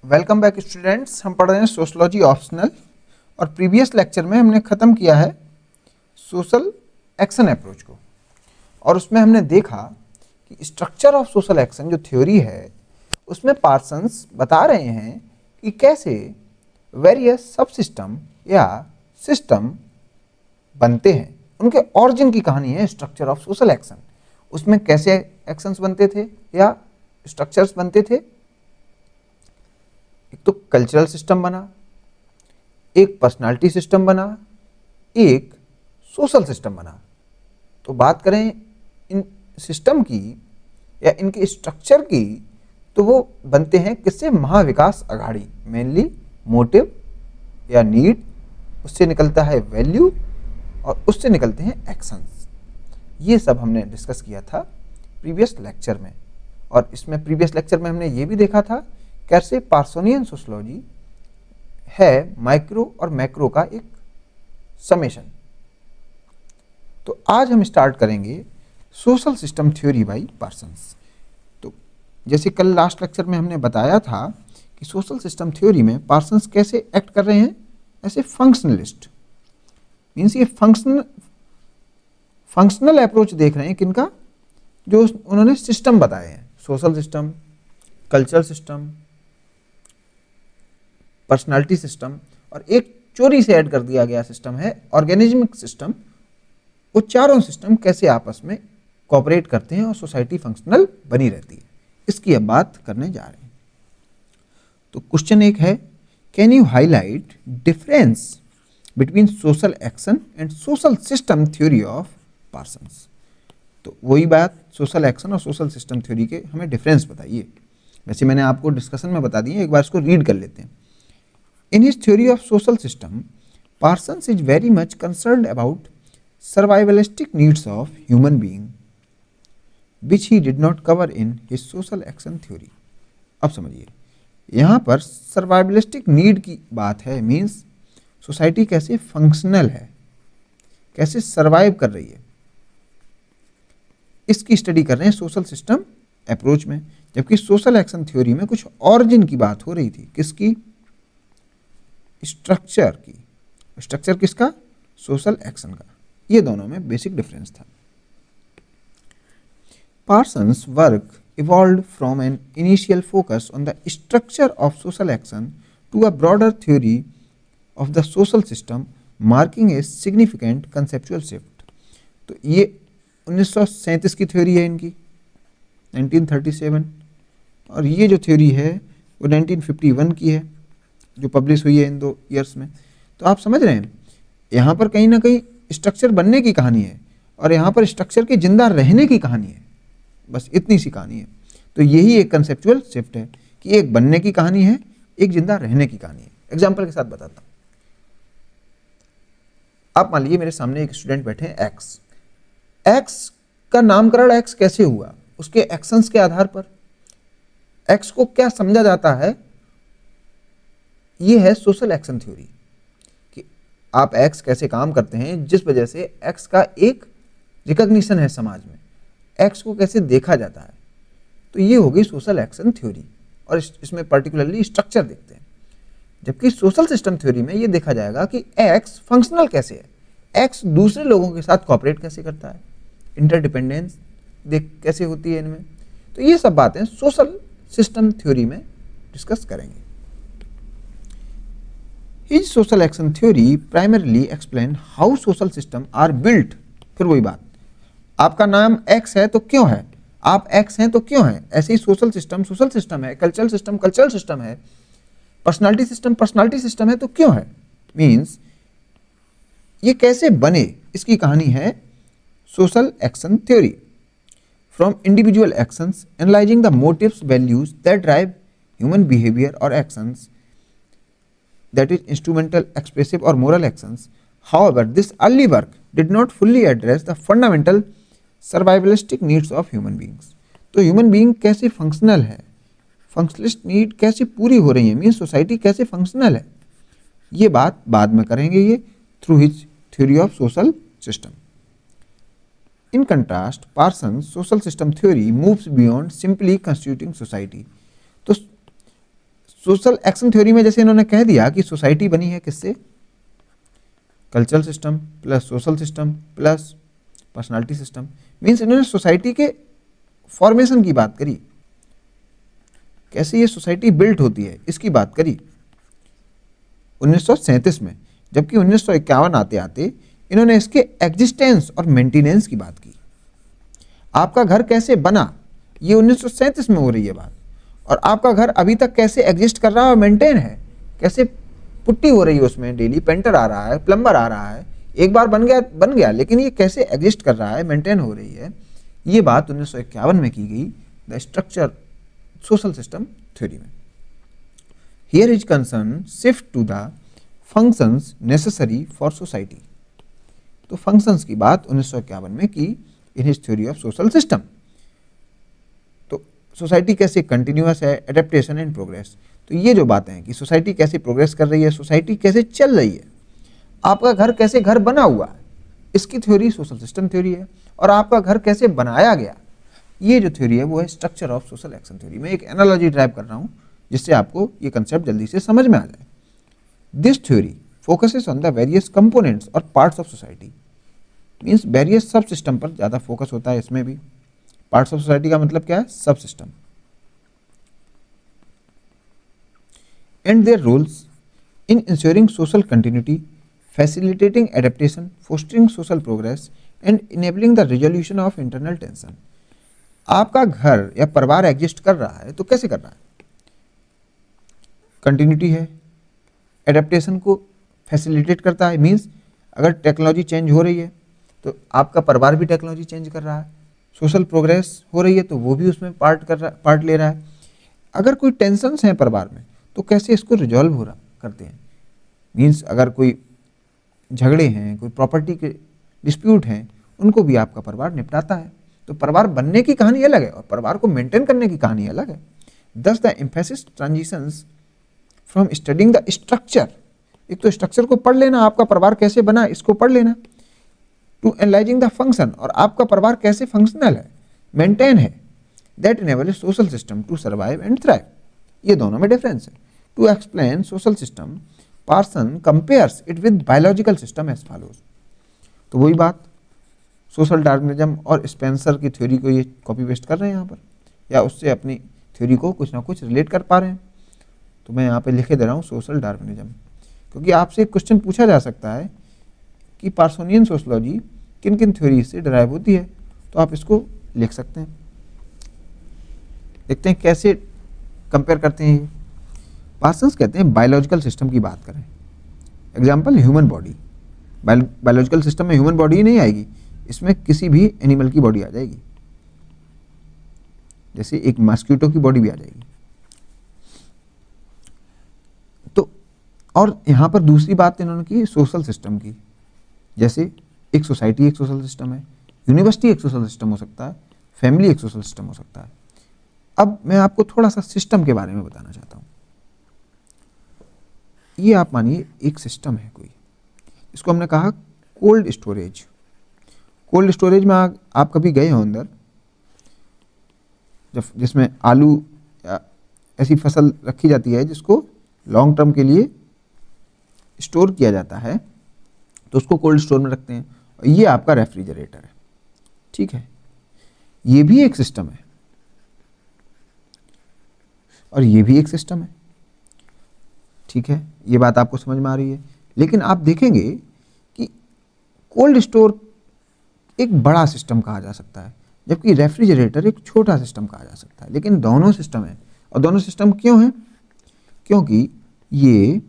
Welcome back students. हम पढ़ रहे हैं सोशलॉजी ऑप्शनल और प्रीवियस लेक्चर में हमने ख़त्म किया है सोशल एक्शन अप्रोच को और उसमें हमने देखा कि स्ट्रक्चर ऑफ सोशल एक्शन जो थ्योरी है उसमें पार्सन्स बता रहे हैं कि कैसे वेरियस सब सिस्टम या सिस्टम बनते हैं, उनके ऑरिजिन की कहानी है स्ट्रक्चर ऑफ सोशल एक्शन। उसमें कैसे एक्शंस बनते थे या स्ट्रक्चर्स बनते थे। एक तो कल्चरल सिस्टम बना, एक पर्सनालिटी सिस्टम बना, एक सोशल सिस्टम बना। तो बात करें इन सिस्टम की या इनके स्ट्रक्चर की तो वो बनते हैं किससे? महाविकास अघाड़ी। मेनली मोटिव या नीड, उससे निकलता है वैल्यू और उससे निकलते हैं एक्शंस। ये सब हमने डिस्कस किया था प्रीवियस लेक्चर में। और इसमें प्रीवियस लेक्चर में हमने ये भी देखा था कैसे पार्सोनियन सोशलॉजी है माइक्रो और मैक्रो का एक समेशन। तो आज हम स्टार्ट करेंगे social system theory by Parsons. तो जैसे कल लास्ट लेक्चर में हमने बताया था कि सोशल सिस्टम थ्योरी में पार्सन्स कैसे एक्ट कर रहे हैं, ऐसे फंक्शनलिस्ट। मीन्स ये फंक्शनल अप्रोच देख रहे हैं किनका? जो उन्होंने सिस्टम बताए हैं, social system, cultural system, personality system और एक चोरी से ऐड कर दिया गया सिस्टम है ऑर्गेनिज्मिक सिस्टम। वो चारों सिस्टम कैसे आपस में कोऑपरेट करते हैं और सोसाइटी फंक्शनल बनी रहती है, इसकी अब बात करने जा रहे हैं। तो क्वेश्चन एक है, can you highlight difference between social action and social system theory of Parsons. तो वही बात, सोशल एक्शन और सोशल सिस्टम थ्योरी के हमें डिफरेंस बताइए। वैसे मैंने आपको डिस्कशन में बता दिए, एक बार इसको रीड कर लेते हैं। In his theory of social system, Parsons is very much concerned about survivalistic needs of human being, which he did not cover in his social action theory. अब समझिए, यहाँ पर सर्वाइवलिस्टिक नीड की बात है। मीन्स सोसाइटी कैसे फंक्शनल है, कैसे सर्वाइव कर रही है, इसकी स्टडी कर रहे हैं सोशल सिस्टम अप्रोच में। जबकि सोशल एक्शन थ्योरी में कुछ ऑरिजिन की बात हो रही थी। किसकी? स्ट्रक्चर की। स्ट्रक्चर किसका? सोशल एक्शन का। ये दोनों में बेसिक डिफरेंस था। Parsons work evolved from an initial focus on the structure of social action to a broader theory of the social system, marking a significant conceptual shift. तो ये 1937 की theory है इनकी, 1937। और ये जो थ्योरी है वो 1951 की है, जो पब्लिश हुई है इन 2 ईयर्स में। तो आप समझ रहे हैं, यहाँ पर कहीं ना कहीं स्ट्रक्चर बनने की कहानी है और यहाँ पर स्ट्रक्चर के जिंदा रहने की कहानी है। बस इतनी सी कहानी है। तो यही एक कंसेप्चुअल शिफ्ट है कि एक बनने की कहानी है, एक जिंदा रहने की कहानी है। एग्जाम्पल के साथ बताता हूँ। आप मान लीजिए मेरे सामने एक स्टूडेंट बैठे हैं एक्स। एक्स का नामकरण एक्स कैसे हुआ? उसके एक्शंस के आधार पर। एक्स को क्या समझा जाता है? ये है सोशल एक्शन थ्योरी कि आप एक्स कैसे काम करते हैं, जिस वजह से एक्स का एक रिकॉग्निशन है समाज में, एक्स को कैसे देखा जाता है। तो ये हो गई सोशल एक्शन थ्योरी और इसमें पर्टिकुलरली स्ट्रक्चर देखते हैं। जबकि सोशल सिस्टम थ्योरी में ये देखा जाएगा कि एक्स फंक्शनल कैसे है, एक्स दूसरे लोगों के साथ कॉपरेट कैसे करता है, इंटरडिपेंडेंस देख कैसे होती है इनमें। तो ये सब बातें सोशल सिस्टम थ्योरी में डिस्कस करेंगे। His social action theory primarily explain how social system are built। फिर वही बात, आपका नाम एक्स है तो क्यों है, आप एक्स हैं तो क्यों है। ऐसे ही सोशल सिस्टम है, कल्चरल सिस्टम है, पर्सनालिटी सिस्टम है तो क्यों है। मीन्स ये कैसे बने, इसकी कहानी है social action theory. From individual actions analysing the motives, values that drive human behaviour और actions, that is instrumental, expressive or moral actions. However, this early work did not fully address the fundamental survivalistic needs of human beings. तो human being कैसे functional है, functionalist need कैसे पूरी हो रही है, mean society कैसे फंक्शनल है, ये बात बाद में करेंगे ये through his theory of social system. In contrast, Parsons social system theory moves beyond simply constituting society. तो सोशल एक्शन थ्योरी में जैसे इन्होंने कह दिया कि सोसाइटी बनी है किससे, cultural system plus social system plus personality system, means इन्होंने सोसाइटी के फॉर्मेशन की बात करी, कैसे ये सोसाइटी बिल्ट होती है इसकी बात करी 1937 में, जबकि 1951 आते आते इन्होंने इसके एग्जिस्टेंस और मेंटेनेंस की बात की। आपका घर कैसे बना ये 1937 में हो रही है बात, और आपका घर अभी तक कैसे एग्जिस्ट कर रहा है और मेंटेन है, कैसे पुट्टी हो रही है उसमें, डेली पेंटर आ रहा है, प्लम्बर आ रहा है, एक बार बन गया लेकिन ये कैसे एग्जिस्ट कर रहा है, मेंटेन हो रही है, ये बात 1951 में की गई the structure social system theory में। Here is concern shift to the functions necessary for society. तो फंक्शंस की बात 1951 में की in his theory of social system. तो सोसाइटी कैसे कंटिन्यूअस है, एडेप्टेशन एंड प्रोग्रेस, तो ये जो बातें हैं कि सोसाइटी कैसे प्रोग्रेस कर रही है, सोसाइटी कैसे चल रही है, आपका घर कैसे घर बना हुआ है, इसकी थ्योरी सोशल सिस्टम थ्योरी है, और आपका घर कैसे बनाया गया, ये जो थ्योरी है वो है structure of social action theory. मैं एक एनालॉजी ड्राइव कर रहा हूँ जिससे आपको ये कंसेप्ट जल्दी से समझ में आ जाए। This theory focuses on the various components और parts of society, means various sub system पर ज़्यादा फोकस होता है इसमें भी। पार्ट्स ऑफ सोसाइटी का मतलब क्या है, subsystem, and their roles in ensuring social continuity, facilitating adaptation, fostering social progress and enabling the resolution of internal tension. आपका घर या परिवार एग्जिस्ट कर रहा है तो कैसे कर रहा है, कंटिन्यूटी है, एडेप्टेशन को फैसिलिटेट करता है, मीन्स अगर टेक्नोलॉजी चेंज हो रही है तो आपका परिवार भी टेक्नोलॉजी चेंज कर रहा है, सोशल प्रोग्रेस हो रही है तो वो भी उसमें पार्ट ले रहा है। अगर कोई टेंशन्स हैं परिवार में तो कैसे इसको रिजॉल्व हो रहा करते हैं, मीन्स अगर कोई झगड़े हैं, कोई प्रॉपर्टी के डिस्प्यूट हैं, उनको भी आपका परिवार निपटाता है। तो परिवार बनने की कहानी अलग है और परिवार को मेंटेन करने की कहानी अलग है। दस the emphasis transitions from studying the structure, एक तो स्ट्रक्चर को पढ़ लेना, आपका परिवार कैसे बना इसको पढ़ लेना, टू एनालाइजिंग द फंक्शन, और आपका परिवार कैसे फंक्शनल है, मेंटेन है, that enable social system to survive and thrive. ये दोनों में डिफरेंस है। To explain social system Parson compares it with biological system as follows. तो वही बात, सोशल डार्विनिज्म और स्पेंसर की थ्योरी को ये कॉपी पेस्ट कर रहे हैं यहाँ पर, या उससे अपनी थ्योरी को कुछ ना कुछ रिलेट कर पा रहे हैं। तो मैं यहाँ पे लिखे दे रहा हूँ सोशल डार्विनिज्म, क्योंकि आपसे एक क्वेश्चन पूछा जा सकता है कि पार्सोनियन सोशलॉजी किन किन थ्योरी से डराइव होती है, तो आप इसको लिख सकते हैं। देखते हैं कैसे कंपेयर करते हैं ये। पार्सन्स कहते हैं बायोलॉजिकल सिस्टम की बात करें, example human body, biological system में ह्यूमन बॉडी ही नहीं आएगी, इसमें किसी भी एनिमल की बॉडी आ जाएगी, जैसे एक मस्क्यूटो की बॉडी भी आ जाएगी। तो और यहाँ पर दूसरी बात इन्होंने की सोशल सिस्टम की, जैसे एक सोसाइटी एक सोशल सिस्टम है, यूनिवर्सिटी एक सोशल सिस्टम हो सकता है, फैमिली एक सोशल सिस्टम हो सकता है। अब मैं आपको थोड़ा सा सिस्टम के बारे में बताना चाहता हूँ। ये आप मानिए एक सिस्टम है कोई, इसको हमने कहा कोल्ड स्टोरेज। कोल्ड स्टोरेज में आप कभी गए हो अंदर, जब जिसमें आलू या ऐसी फसल रखी जाती है जिसको लॉन्ग टर्म के लिए स्टोर किया जाता है, तो उसको कोल्ड स्टोर में रखते हैं। और ये आपका रेफ्रिजरेटर है, ठीक है, ये भी एक सिस्टम है और ये भी एक सिस्टम है, ठीक है, ये बात आपको समझ में आ रही है। लेकिन आप देखेंगे कि कोल्ड स्टोर एक बड़ा सिस्टम कहा जा सकता है, जबकि रेफ्रिजरेटर एक छोटा सिस्टम कहा जा सकता है, लेकिन दोनों सिस्टम है। और दोनों सिस्टम क्यों हैं? क्योंकि ये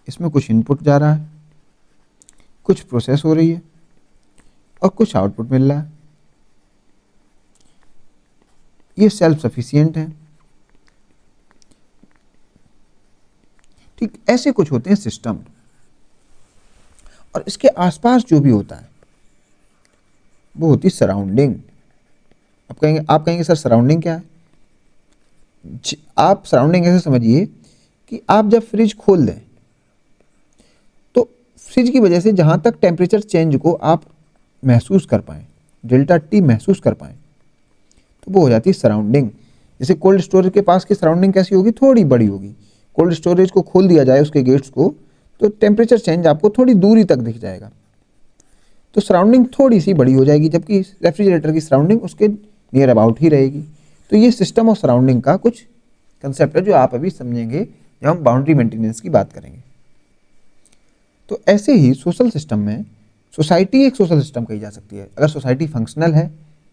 इसमें कुछ इनपुट जा रहा है, कुछ प्रोसेस हो रही है और कुछ आउटपुट मिल रहा है। ये सेल्फ सफिशिएंट है, ठीक, ऐसे कुछ होते हैं सिस्टम। और इसके आसपास जो भी होता है वो होती सराउंडिंग। आप कहेंगे सर सराउंडिंग क्या है? आप सराउंडिंग ऐसे समझिए कि आप जब फ्रिज खोल दें तो फ्रिज की वजह से जहाँ तक टेम्परेचर चेंज को आप महसूस कर पाएँ, डेल्टा टी महसूस कर पाएँ, तो वो हो जाती है सराउंडिंग। जैसे कोल्ड स्टोरेज के पास की सराउंडिंग कैसी होगी? थोड़ी बड़ी होगी, कोल्ड स्टोरेज को खोल दिया जाए उसके गेट्स को, तो टेम्परेचर चेंज आपको थोड़ी दूरी तक दिख जाएगा, तो सराउंडिंग थोड़ी सी बड़ी हो जाएगी, जबकि रेफ्रिजरेटर की सराउंडिंग उसके नियर अबाउट ही रहेगी। तो ये सिस्टम ऑफ सराउंडिंग का कुछ कंसेप्ट है जो आप अभी समझेंगे जब हम बाउंड्री मेंटेनेंस की बात करेंगे। तो ऐसे ही सोशल सिस्टम में सोसाइटी एक सोशल सिस्टम कही जा सकती है। अगर सोसाइटी फंक्शनल है,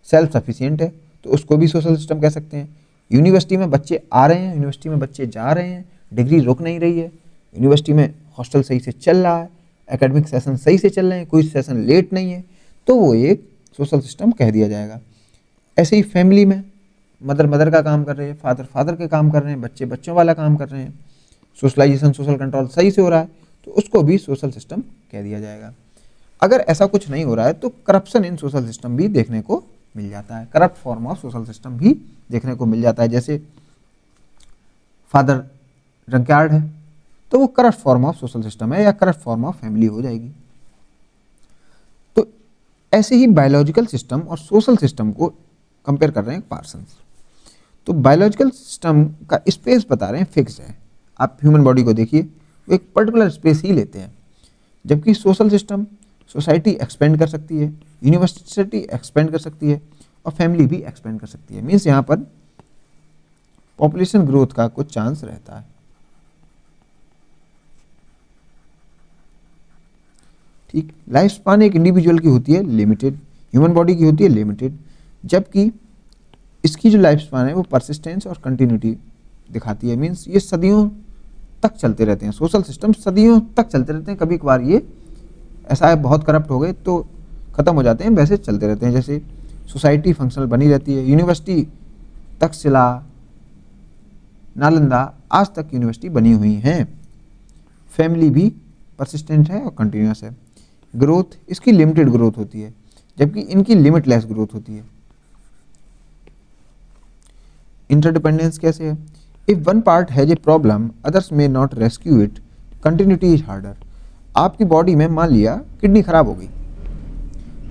सेल्फ सफिशिएंट है, तो उसको भी सोशल सिस्टम कह सकते हैं। यूनिवर्सिटी में बच्चे आ रहे हैं, यूनिवर्सिटी में बच्चे जा रहे हैं, डिग्री रुक नहीं रही है, यूनिवर्सिटी में हॉस्टल सही से चल रहा है, एकेडमिक सेशन सही से चल रहे हैं, कोई सेशन लेट नहीं है, तो वो एक सोशल सिस्टम कह दिया जाएगा। ऐसे ही फैमिली में मदर का काम कर रहे हैं, फादर के काम कर रहे हैं, बच्चे बच्चों वाला काम कर रहे हैं, सोशलाइजेशन सोशल कंट्रोल सही से हो रहा है, तो उसको भी सोशल सिस्टम कह दिया जाएगा। अगर ऐसा कुछ नहीं हो रहा है तो करप्शन इन सोशल सिस्टम भी देखने को मिल जाता है, corrupt form of social system भी देखने को मिल जाता है। जैसे फादर ड्रंकार्ड है तो वो corrupt form of social system है या करप्ट फॉर्म ऑफ फैमिली हो जाएगी। तो ऐसे ही बायोलॉजिकल सिस्टम और सोशल सिस्टम को कंपेयर कर रहे हैं पार्सन्स। तो बायोलॉजिकल सिस्टम का स्पेस बता रहे हैं फिक्स है, आप ह्यूमन बॉडी को देखिए वो एक पर्टिकुलर स्पेस ही लेते हैं, जबकि सोशल सिस्टम सोसाइटी एक्सपेंड कर सकती है, यूनिवर्सिटी एक्सपेंड कर सकती है और फैमिली भी एक्सपेंड कर सकती है। मीन्स यहाँ पर पॉपुलेशन ग्रोथ का कुछ चांस रहता है। ठीक, लाइफ स्पान एक इंडिविजुअल की होती है लिमिटेड, ह्यूमन बॉडी की होती है लिमिटेड, जबकि इसकी जो लाइफ स्पान है वो परसिस्टेंस और कंटिन्यूटी दिखाती है। मीन्स ये सदियों तक चलते रहते हैं, सोशल सिस्टम सदियों तक चलते रहते हैं। कभी कभार ये ऐसा है बहुत करप्ट हो गए तो ख़त्म हो जाते हैं, वैसे चलते रहते हैं। जैसे सोसाइटी फंक्शनल बनी रहती है, यूनिवर्सिटी तक्षशिला नालंदा आज तक यूनिवर्सिटी बनी हुई हैं, फैमिली भी परसिस्टेंट है और कंटिन्यूस है। ग्रोथ इसकी लिमिटेड ग्रोथ होती है, जबकि इनकी लिमिटलेस ग्रोथ होती है। इंटरडिपेंडेंस कैसे है? If one part has a problem others may not rescue it, continuity is harder. आपकी बॉडी में मान लिया किडनी खराब हो गई,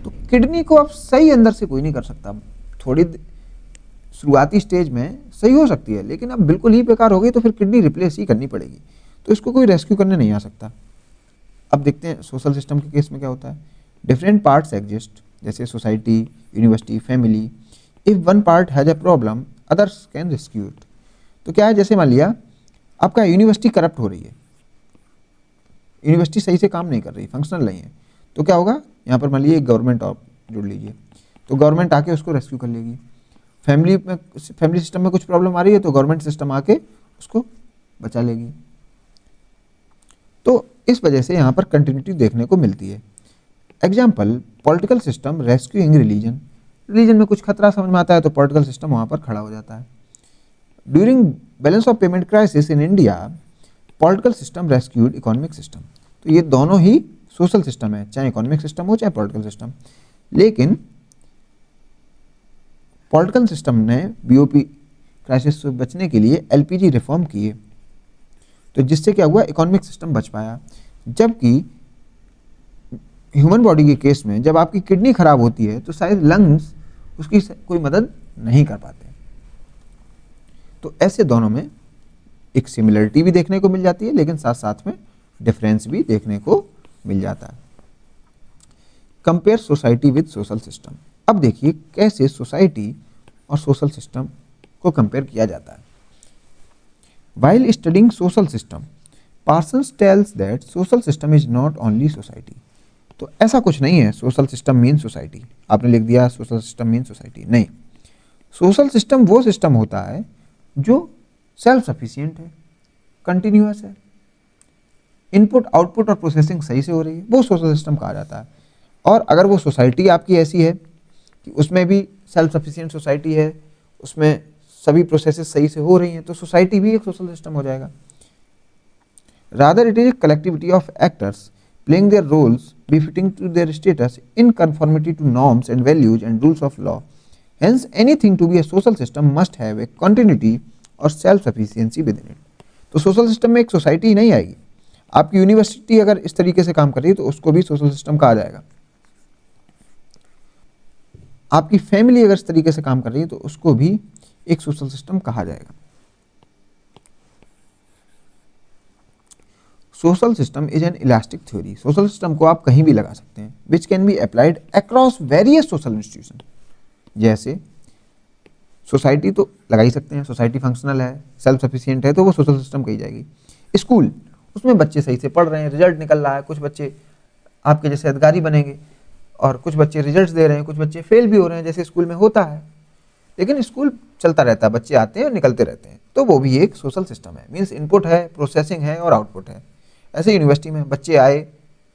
तो किडनी को आप सही अंदर से कोई नहीं कर सकता। थोड़ी शुरुआती स्टेज में सही हो सकती है, लेकिन अब बिल्कुल ही बेकार हो गई तो फिर किडनी रिप्लेस ही करनी पड़ेगी, तो इसको कोई रेस्क्यू करने नहीं आ सकता। अब देखते हैं सोशल सिस्टम के केस में क्या होता है। डिफरेंट पार्ट्स एग्जिस्ट, जैसे society, university, family. If one part has a problem others can rescue it. तो क्या है, जैसे मान लिया आपका यूनिवर्सिटी करप्ट हो रही है, यूनिवर्सिटी सही से काम नहीं कर रही, फंक्शनल नहीं है, तो क्या होगा, यहाँ पर मान लीजिए एक गवर्नमेंट आप जुड़ लीजिए, तो गवर्नमेंट आके उसको रेस्क्यू कर लेगी। फैमिली सिस्टम में कुछ प्रॉब्लम आ रही है तो गवर्नमेंट सिस्टम आके उसको बचा लेगी। तो इस वजह से यहाँ पर कंटिन्यूटी देखने को मिलती है। Example, political system rescuing religion. Religion में कुछ खतरा समझ में आता है तो पॉलिटिकल सिस्टम वहाँ पर खड़ा हो जाता है। During balance of payment crisis in India, political system rescued economic system. तो ये दोनों ही सोशल सिस्टम है, चाहे इकोनॉमिक सिस्टम हो चाहे पॉलिटिकल सिस्टम। लेकिन पॉलिटिकल सिस्टम ने बीओपी क्राइसिस से बचने के लिए एलपीजी रिफॉर्म किए, तो जिससे क्या हुआ, इकोनॉमिक सिस्टम बच पाया। जबकि ह्यूमन बॉडी के केस में जब आपकी किडनी खराब होती है तो शायद लंग्स उसकी कोई मदद नहीं कर पाते। तो ऐसे दोनों में एक सिमिलरिटी भी देखने को मिल जाती है, लेकिन साथ साथ में डिफरेंस भी देखने को मिल जाता है। Compare society with social system. अब देखिए कैसे सोसाइटी और सोशल सिस्टम को कंपेयर किया जाता है। While studying social system, Parsons tells that social system is not only society. तो ऐसा कुछ नहीं है सोशल सिस्टम मीन सोसाइटी, आपने लिख दिया सोशल सिस्टम मीन सोसाइटी, नहीं। सोशल सिस्टम वो सिस्टम होता है जो सेल्फ सफिशिएंट है, कंटिन्यूअस है, इनपुट आउटपुट और प्रोसेसिंग सही से हो रही है, वो सोशल सिस्टम कहा जाता है। और अगर वो सोसाइटी आपकी ऐसी है कि उसमें भी सेल्फ सफिशिएंट सोसाइटी है, उसमें सभी प्रोसेसेस सही से हो रही हैं, तो सोसाइटी भी एक सोशल सिस्टम हो जाएगा। Rather it is a collectivity of actors playing their roles befitting to their status in conformity to norms and values and rules of law. Hence, anything to be a social system must have a continuity और self sufficiency within it. तो social system में एक society ही नहीं आएगी। आपकी university अगर इस तरीके से काम कर रही है तो उसको भी सोशल सिस्टम कहा जाएगा। आपकी फैमिली अगर इस तरीके से काम कर रही है तो उसको भी एक सोशल सिस्टम कहा जाएगा। Social system is an elastic theory, social system को आप कहीं भी लगा सकते हैं, which can be applied across various social institution. जैसे सोसाइटी तो लगा ही सकते हैं, सोसाइटी फंक्शनल है, सेल्फ सफिशिएंट है, तो वो सोशल सिस्टम कही जाएगी। स्कूल, उसमें बच्चे सही से पढ़ रहे हैं, रिजल्ट निकल रहा है, कुछ बच्चे आपके जैसे अधिकारी बनेंगे और कुछ बच्चे रिजल्ट्स दे रहे हैं, कुछ बच्चे फेल भी हो रहे हैं, जैसे स्कूल में होता है, लेकिन स्कूल चलता रहता है, बच्चे आते हैं और निकलते रहते हैं, तो वो भी एक सोशल सिस्टम है। मीन्स इनपुट है, प्रोसेसिंग है और आउटपुट है। ऐसे यूनिवर्सिटी में बच्चे आए,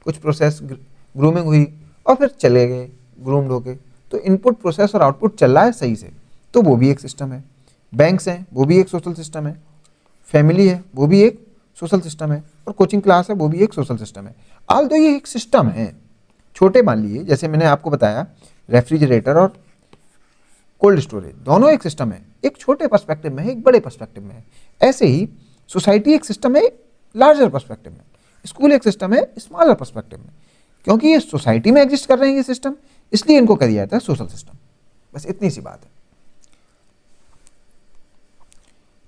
कुछ प्रोसेस ग्रूमिंग हुई और फिर चले गए ग्रूम्ड होके, तो इनपुट प्रोसेस और आउटपुट चल रहा है सही से, तो वो भी एक सिस्टम है। बैंक्स हैं, वो भी एक सोशल सिस्टम है। फैमिली है, वो भी एक सोशल सिस्टम है। और कोचिंग क्लास है, वो भी एक सोशल सिस्टम है। आल तो ये एक सिस्टम है। छोटे मान लिए, जैसे मैंने आपको बताया, रेफ्रिजरेटर और कोल्ड स्टोरेज दोनों एक सिस्टम है, एक छोटे पर्सपेक्टिव में है, एक बड़े पर्सपेक्टिव में है। ऐसे ही सोसाइटी एक सिस्टम है लार्जर पर्सपेक्टिव में, स्कूल एक सिस्टम है स्मॉलर पर्सपेक्टिव में। क्योंकि ये सोसाइटी में एग्जिस्ट कर रहे हैं ये सिस्टम, इसलिए इनको कह दिया जाता है सोशल सिस्टम। बस इतनी सी बात है।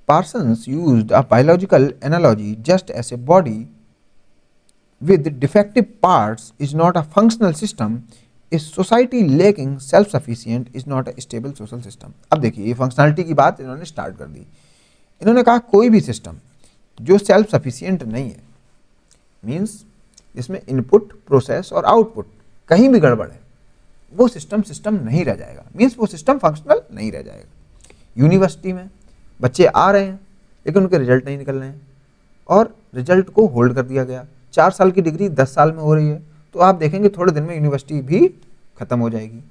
Parsons used a biological analogy: just as a body with defective parts is not a functional system, a society lacking self-sufficient is not a stable social system। अब देखिए, ये फंक्शनलिटी की बात इन्होंने स्टार्ट कर दी। इन्होंने कहा कोई भी सिस्टम जो सेल्फ सफिशिएंट नहीं है, मीन्स जिसमें इनपुट, प्रोसेस और आउटपुट कहीं भी गड़बड़ है, वो सिस्टम सिस्टम नहीं रह जाएगा, मीन्स वो सिस्टम फंक्शनल नहीं रह जाएगा। यूनिवर्सिटी में बच्चे आ रहे हैं लेकिन उनके रिजल्ट नहीं निकल रहे हैं और रिजल्ट को होल्ड कर दिया गया। 4 साल की डिग्री 10 साल में हो रही है, तो आप देखेंगे थोड़े दिन में यूनिवर्सिटी भी खत्म हो जाएगी।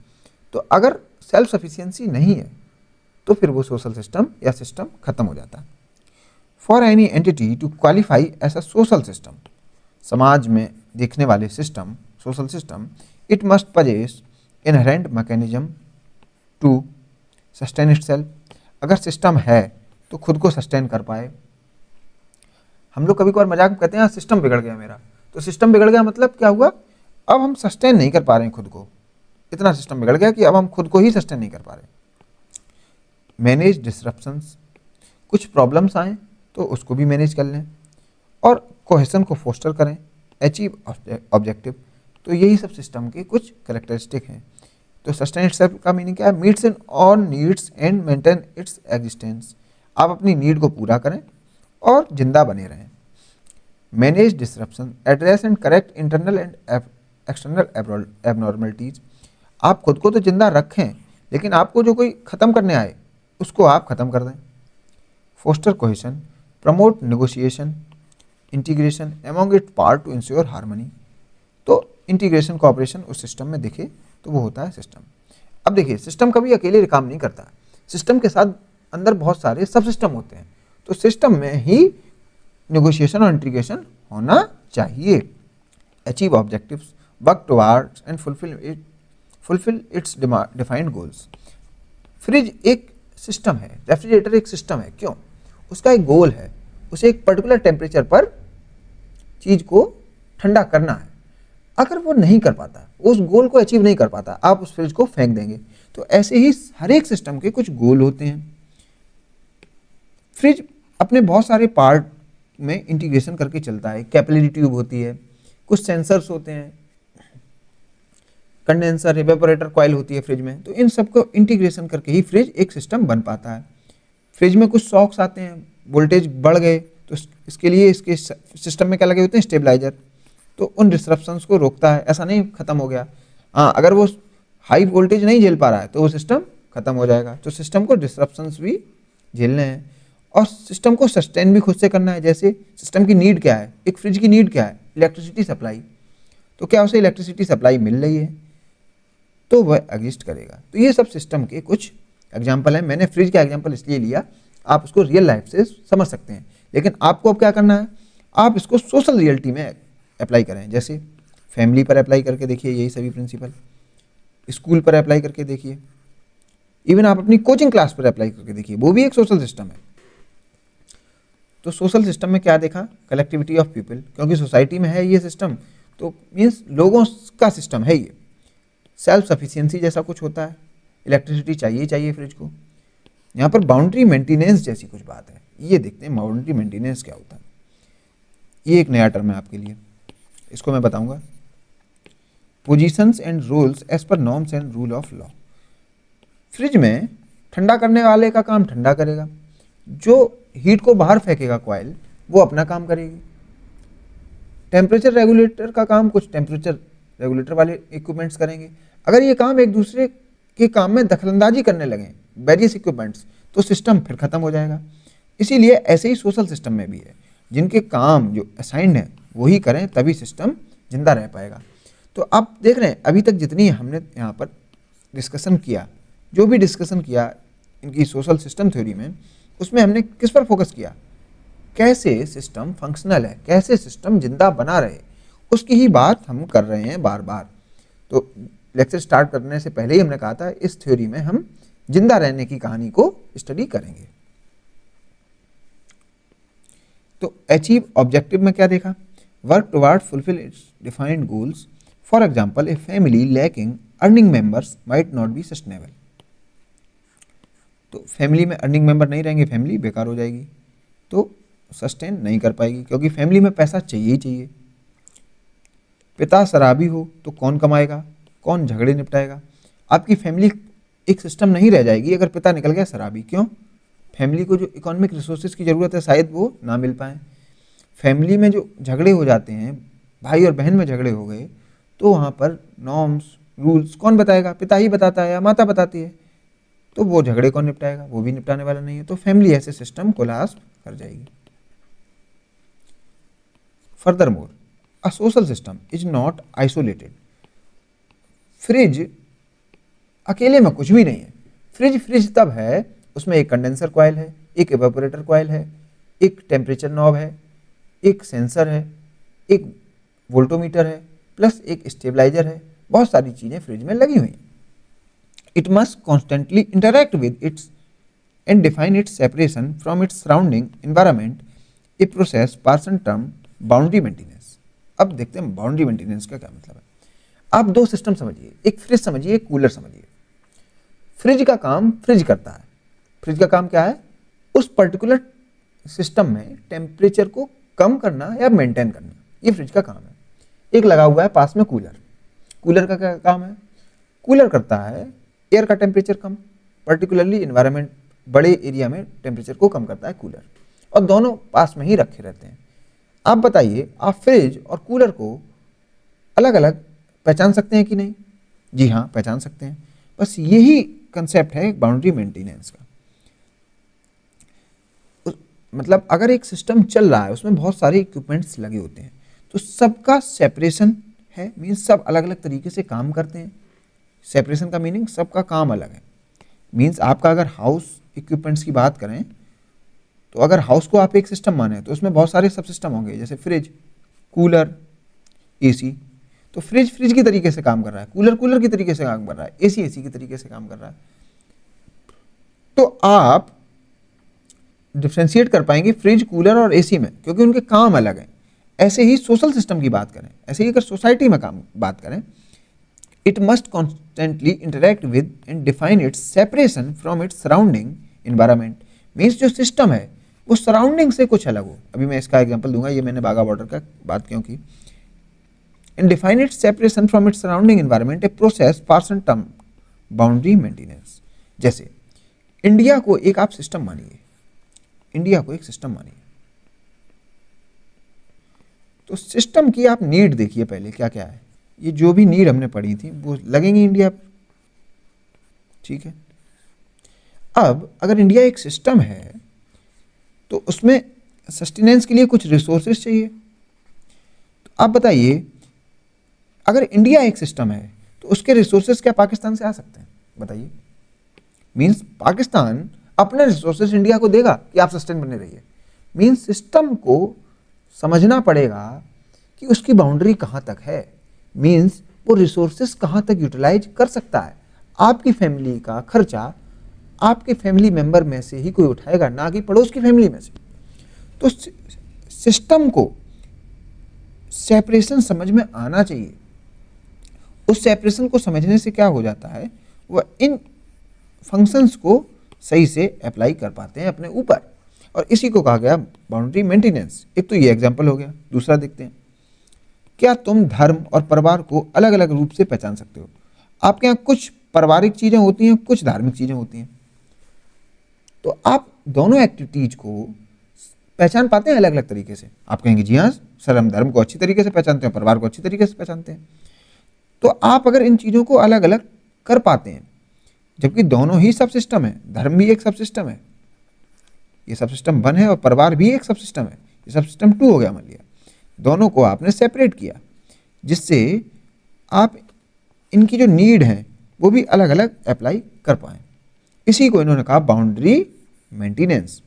तो अगर सेल्फ सफिशिएंसी नहीं है तो फिर वो सोशल सिस्टम या सिस्टम खत्म हो जाता है। For any entity to qualify as a social system, समाज में देखने वाले system, social system, it must possess inherent mechanism to sustain itself. अगर सिस्टम है तो खुद को सस्टेन कर पाए। हम लोग कभी कभार मजाक में कहते हैं सिस्टम बिगड़ गया मेरा, तो सिस्टम बिगड़ गया मतलब क्या हुआ, अब हम सस्टेन नहीं कर पा रहे हैं खुद को, इतना सिस्टम बिगड़ गया कि अब हम खुद को ही सस्टेन नहीं कर पा रहे। मैनेज डिसरप्शंस, कुछ प्रॉब्लम्स आए तो उसको भी मैनेज कर लें और कोहेशन को फोस्टर करें, अचीव ऑब्जेक्टिव। तो यही सब सिस्टम के कुछ कैरेक्टरिस्टिक हैं। तो सस्टेन इटसेल्फ का मीनिंग क्या है, meets in on needs and maintain its existence. आप अपनी नीड को पूरा करें और जिंदा बने रहें। Manage disruption, address and correct internal and external abnormalities. आप खुद को तो जिंदा रखें, लेकिन आपको जो कोई ख़त्म करने आए उसको आप ख़त्म कर दें। Foster cohesion, promote negotiation, integration among it part to ensure harmony. तो इंटीग्रेशन कोऑपरेशन उस सिस्टम में दिखे तो वो होता है सिस्टम। अब देखिए, सिस्टम कभी अकेले काम नहीं करता, सिस्टम के साथ अंदर बहुत सारे सब सिस्टम होते हैं, तो सिस्टम में ही नेगोशिएशन और इंटीग्रेशन होना चाहिए। Achieve objectives, work towards and fulfil it's defined goals. Fridge एक सिस्टम है, रेफ्रिजरेटर एक सिस्टम है, क्यों? उसका एक गोल है, उसे एक पर्टिकुलर टेम्परेचर पर चीज़ को ठंडा करना है। अगर वो नहीं कर पाता, उस गोल को अचीव नहीं कर पाता, आप उस फ्रिज को फेंक देंगे। तो ऐसे ही हर एक सिस्टम के कुछ गोल होते हैं। फ्रिज अपने बहुत सारे पार्ट में इंटीग्रेशन करके चलता है। कैपिलरी ट्यूब होती है, कुछ सेंसर्स होते हैं, कंडेंसर, इवेपोरेटर कॉइल होती है फ्रिज में। तो इन सबको इंटीग्रेशन करके ही फ्रिज एक सिस्टम बन पाता है। फ्रिज में कुछ शॉक्स आते हैं, वोल्टेज बढ़ गए तो इसके लिए इसके सिस्टम में क्या लगे होते हैं, स्टेबलाइजर। तो उन डिस्ट्रप्शंस को रोकता है, ऐसा नहीं खत्म हो गया। हाँ, अगर वो हाई वोल्टेज नहीं झेल पा रहा है तो वो सिस्टम खत्म हो जाएगा। तो सिस्टम को डिस्ट्रप्शंस भी झेलने हैं और सिस्टम को सस्टेन भी खुद से करना है। जैसे सिस्टम की नीड क्या है, एक फ्रिज की नीड क्या है, इलेक्ट्रिसिटी सप्लाई। तो क्या उसे इलेक्ट्रिसिटी सप्लाई मिल रही है तो वह एग्जिस्ट करेगा। तो ये सब सिस्टम के कुछ एग्जाम्पल हैं। मैंने फ्रिज का एग्जाम्पल इसलिए लिया, आप उसको रियल लाइफ से समझ सकते हैं, लेकिन आपको अब क्या करना है, आप इसको सोशल रियलिटी में अप्लाई करें। जैसे फैमिली पर अप्लाई करके देखिए यही सभी प्रिंसिपल, स्कूल पर अप्लाई करके देखिए, इवन आप अपनी कोचिंग क्लास पर अप्लाई करके देखिए, वो भी एक सोशल सिस्टम है। तो सोशल सिस्टम में क्या देखा, कलेक्टिविटी ऑफ पीपल, क्योंकि सोसाइटी में है ये सिस्टम, तो मीन्स लोगों का सिस्टम है ये। सेल्फ सफिशिएंसी जैसा कुछ होता है, इलेक्ट्रिसिटी चाहिए चाहिए फ्रिज को। यहाँ पर बाउंड्री मेंटेनेंस जैसी कुछ बात है, ये देखते हैं बाउंड्री मेंटेनेंस क्या होता है। ये एक नया टर्म है आपके लिए, इसको मैं बताऊंगा। Positions and rules as per norms and rule of law. Fridge में ठंडा करने वाले का काम ठंडा करेगा, जो हीट को बाहर फेंकेगा कॉइल वो अपना काम करेगी। टेम्परेचर रेगुलेटर का काम कुछ टेम्परेचर रेगुलेटर वाले इक्विपमेंट्स करेंगे। अगर ये काम एक दूसरे के काम में दखलंदाजी करने लगे वेरियस इक्विपमेंट्स, तो सिस्टम फिर खत्म हो जाएगा। इसीलिए ऐसे ही सोशल सिस्टम में भी है, जिनके काम जो असाइंड है वही करें, तभी सिस्टम जिंदा रह पाएगा। तो आप देख रहे हैं अभी तक जितनी हमने यहाँ पर डिस्कशन किया, जो भी डिस्कशन किया इनकी सोशल सिस्टम थ्योरी में, उसमें हमने किस पर फोकस किया, कैसे सिस्टम फंक्शनल है, कैसे सिस्टम जिंदा बना रहे, उसकी ही बात हम कर रहे हैं बार बार। तो लेक्चर स्टार्ट करने से पहले ही हमने कहा था इस थ्योरी में हम जिंदा रहने की कहानी को स्टडी करेंगे। तो अचीव ऑब्जेक्टिव में क्या देखा, work toward fulfil it's defined goals, for example a family lacking earning members might not be sustainable. तो फैमिली में अर्निंग मेंबर नहीं रहेंगे, फैमिली बेकार हो जाएगी, तो सस्टेन नहीं कर पाएगी, क्योंकि फैमिली में पैसा चाहिए ही चाहिए। पिता शराबी हो तो कौन कमाएगा, कौन झगड़े निपटाएगा। आपकी फैमिली एक सिस्टम नहीं रह जाएगी अगर पिता निकल गया शराबी। क्यों, फैमिली को जो इकोनॉमिक रिसोर्सेज की ज़रूरत है शायद वो ना मिल पाए। फैमिली में जो झगड़े हो जाते हैं, भाई और बहन में झगड़े हो गए, तो वहाँ पर नॉर्म्स रूल्स कौन बताएगा, पिता ही बताता है या माता बताती है, तो वो झगड़े कौन निपटाएगा, वो भी निपटाने वाला नहीं है। तो फैमिली ऐसे सिस्टम कोलैप्स कर जाएगी। Furthermore a social system is not isolated. Fridge अकेले में कुछ भी नहीं है। फ्रिज तब है उसमें एक कंडेंसर कॉइल है, एक इवेपोरेटर कॉइल है, एक टेम्परेचर नॉब है, एक सेंसर है, एक वोल्टोमीटर है, प्लस एक स्टेबलाइजर है। बहुत सारी चीज़ें फ्रिज में लगी हुई हैं। It must constantly interact with its and define it's separation from its surrounding environment, a process person term boundary maintenance. अब देखते हैं बाउंड्री मेंटेनेंस का क्या मतलब है। आप दो सिस्टम समझिए, एक फ्रिज समझिए, एक कूलर समझिए। फ्रिज का काम फ्रिज करता है। फ्रिज का काम क्या है, उस पर्टिकुलर सिस्टम में टेम्परेचर को कम करना या मेंटेन करना, ये फ्रिज का काम है। एक लगा हुआ है पास में कूलर। कूलर का क्या काम है, कूलर करता है एयर का टेम्परेचर कम, पर्टिकुलरली इन्वायरमेंट बड़े एरिया में टेम्परेचर को कम करता है कूलर, और दोनों पास में ही रखे रहते हैं। आप बताइए, आप फ्रिज और कूलर को अलग अलग पहचान सकते हैं कि नहीं? जी हाँ, पहचान सकते हैं। बस यही कंसेप्ट है बाउंड्री मेंटेनेंस का। मतलब अगर एक सिस्टम चल रहा है, उसमें बहुत सारे इक्विपमेंट्स लगे होते हैं, तो सबका सेपरेशन है, मीन्स सब अलग अलग तरीके से काम करते हैं। सेपरेशन का मीनिंग सबका काम अलग है। मीन्स आपका अगर हाउस इक्विपमेंट्स की बात करें, तो अगर हाउस को आप एक सिस्टम माने तो उसमें बहुत सारे सब सिस्टम होंगे, जैसे फ्रिज, कूलर, एसी। तो फ्रिज फ्रिज की तरीके से काम कर रहा है, कूलर कूलर की तरीके से काम कर रहा है, एसी एसी की तरीके से काम कर रहा है। तो आप डिफ्रेंशिएट कर पाएंगे फ्रिज, कूलर और एसी में, क्योंकि उनके काम अलग हैं। ऐसे ही सोशल सिस्टम की बात करें, ऐसे ही अगर सोसाइटी में काम बात करें, it must constantly interact with and define it's separation from its surrounding environment. Means जो सिस्टम है वो सराउंडिंग से कुछ अलग हो। अभी मैं इसका एग्जांपल दूंगा, ये मैंने बागा बॉर्डर का बात क्यों की। And define it's separation from its surrounding environment, a process person term boundary maintenance. जैसे इंडिया को एक आप सिस्टम मानिए, इंडिया को एक सिस्टम मानिए, तो सिस्टम की आप नीड देखिए पहले क्या क्या है। ये जो भी नीड हमने पढ़ी थी वो लगेंगी इंडिया पर, ठीक है। अब अगर इंडिया एक सिस्टम है तो उसमें सस्टेनेंस के लिए कुछ रिसोर्सेज चाहिए। तो आप बताइए, अगर इंडिया एक सिस्टम है तो उसके रिसोर्सेज क्या पाकिस्तान से आ सकते हैं? बताइए। मीन्स पाकिस्तान अपने रिसोर्सेज इंडिया को देगा कि आप सस्टेन बने रहिए। मीन्स सिस्टम को समझना पड़ेगा कि उसकी बाउंड्री कहाँ तक है, मीन्स वो रिसोर्सेज कहाँ तक यूटिलाइज कर सकता है। आपकी फैमिली का खर्चा आपके फैमिली मेंबर में से ही कोई उठाएगा, ना कि पड़ोस की फैमिली में से। तो सिस्टम को सेपरेशन समझ में आना चाहिए। उस सेपरेशन को समझने से क्या हो जाता है, वह इन फंक्शंस को सही से अप्लाई कर पाते हैं अपने ऊपर। और इसी को कहा गया बाउंड्री मेंटेनेंस। एक तो ये एग्जाम्पल हो गया। दूसरा देखते हैं, क्या तुम धर्म और परिवार को अलग अलग रूप से पहचान सकते हो? आपके यहाँ कुछ पारिवारिक चीजें होती हैं, कुछ धार्मिक चीजें होती हैं, तो आप दोनों एक्टिविटीज को पहचान पाते हैं अलग अलग तरीके से। आप कहेंगे जी हाँ सर, हम धर्म को अच्छी तरीके से पहचानते हैं, परिवार को अच्छी तरीके से पहचानते हैं। तो आप अगर इन चीज़ों को अलग अलग कर पाते हैं, जबकि दोनों ही सब सिस्टम है, धर्म भी एक सब सिस्टम है, ये सब सिस्टम 1 है, और परिवार भी एक सब सिस्टम है, ये सब सिस्टम 2 हो गया। मान लिया दोनों को आपने सेपरेट किया, जिससे आप इनकी जो नीड है वो भी अलग अलग अप्लाई कर पाएँ। इसी को इन्होंने कहा बाउंड्री मेंटेनेंस।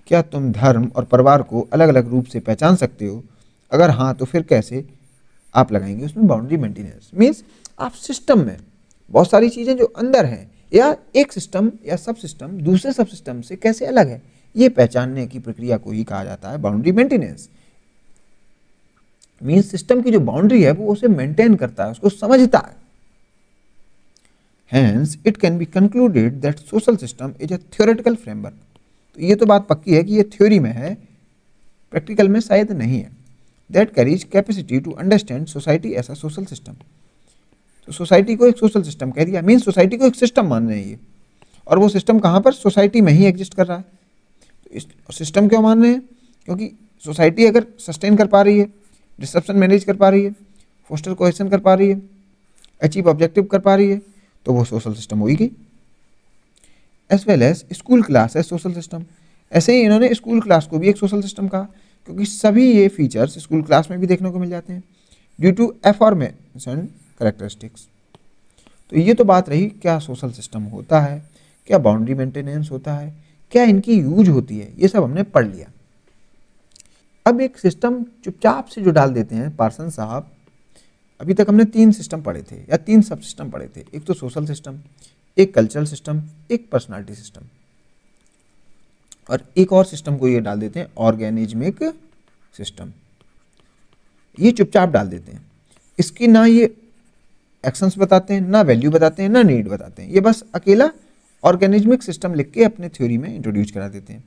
क्या तुम धर्म और परिवार को अलग अलग रूप से पहचान सकते हो? अगर हाँ तो फिर कैसे आप लगाएंगे उसमें बाउंड्री मेंटेनेंस? मीन्स आप सिस्टम में बहुत सारी चीज़ें जो अंदर हैं, या एक सिस्टम या सब सिस्टम दूसरे सब सिस्टम से कैसे अलग है, ये पहचानने की प्रक्रिया को ही कहा जाता है बाउंड्री मेंटेनेंस। मीन्स सिस्टम की जो बाउंड्री है वो उसे मेंटेन करता है, उसको समझता है। Hence, it can be concluded that social system is a theoretical framework. तो ये तो बात पक्की है कि ये थ्योरी में है, प्रैक्टिकल में शायद नहीं है। That carries capacity to understand society as a social system. तो सोसाइटी को एक सोशल सिस्टम कह दिया, मीन्स सोसाइटी को एक सिस्टम मान रहे हैं ये, और वो सिस्टम कहाँ पर? सोसाइटी में ही एग्जिस्ट कर रहा है। तो इस सिस्टम क्यों मान रहे हैं? क्योंकि सोसाइटी अगर सस्टेन कर पा रही है, डिसरप्शन मैनेज कर पा रही है, फोस्टर कोहेशन कर पा रही है, अचीव ऑब्जेक्टिव कर पा रही है, तो वो सोशल सिस्टम हो ही गई। As well as school class है सोशल सिस्टम। ऐसे ही इन्होंने स्कूल क्लास को भी एक सोशल सिस्टम कहा, क्योंकि सभी ये फीचर्स स्कूल क्लास में भी देखने को मिल जाते हैं ड्यू टू एफॉर्मेशंड कैरेक्टरिस्टिक्स। तो ये तो बात रही क्या सोशल सिस्टम होता है, क्या बाउंड्री मेंटेनेंस होता है, क्या इनकी यूज होती है, ये सब हमने पढ़ लिया। अब एक सिस्टम चुपचाप से जो डाल देते हैं पार्सन साहब, अभी तक हमने 3 सिस्टम पढ़े थे या 3 सब सिस्टम पढ़े थे। एक तो सोशल सिस्टम, एक कल्चरल सिस्टम, एक पर्सनालिटी सिस्टम, और एक और सिस्टम को ये डाल देते हैं ऑर्गेनिज्मिक सिस्टम। ये चुपचाप डाल देते हैं, इसकी ना ये एक्शंस बताते हैं, ना वैल्यू बताते हैं, ना नीड बताते हैं, ये बस अकेला ऑर्गेनिज्मिक सिस्टम लिख के अपने थ्योरी में इंट्रोड्यूस करा देते हैं।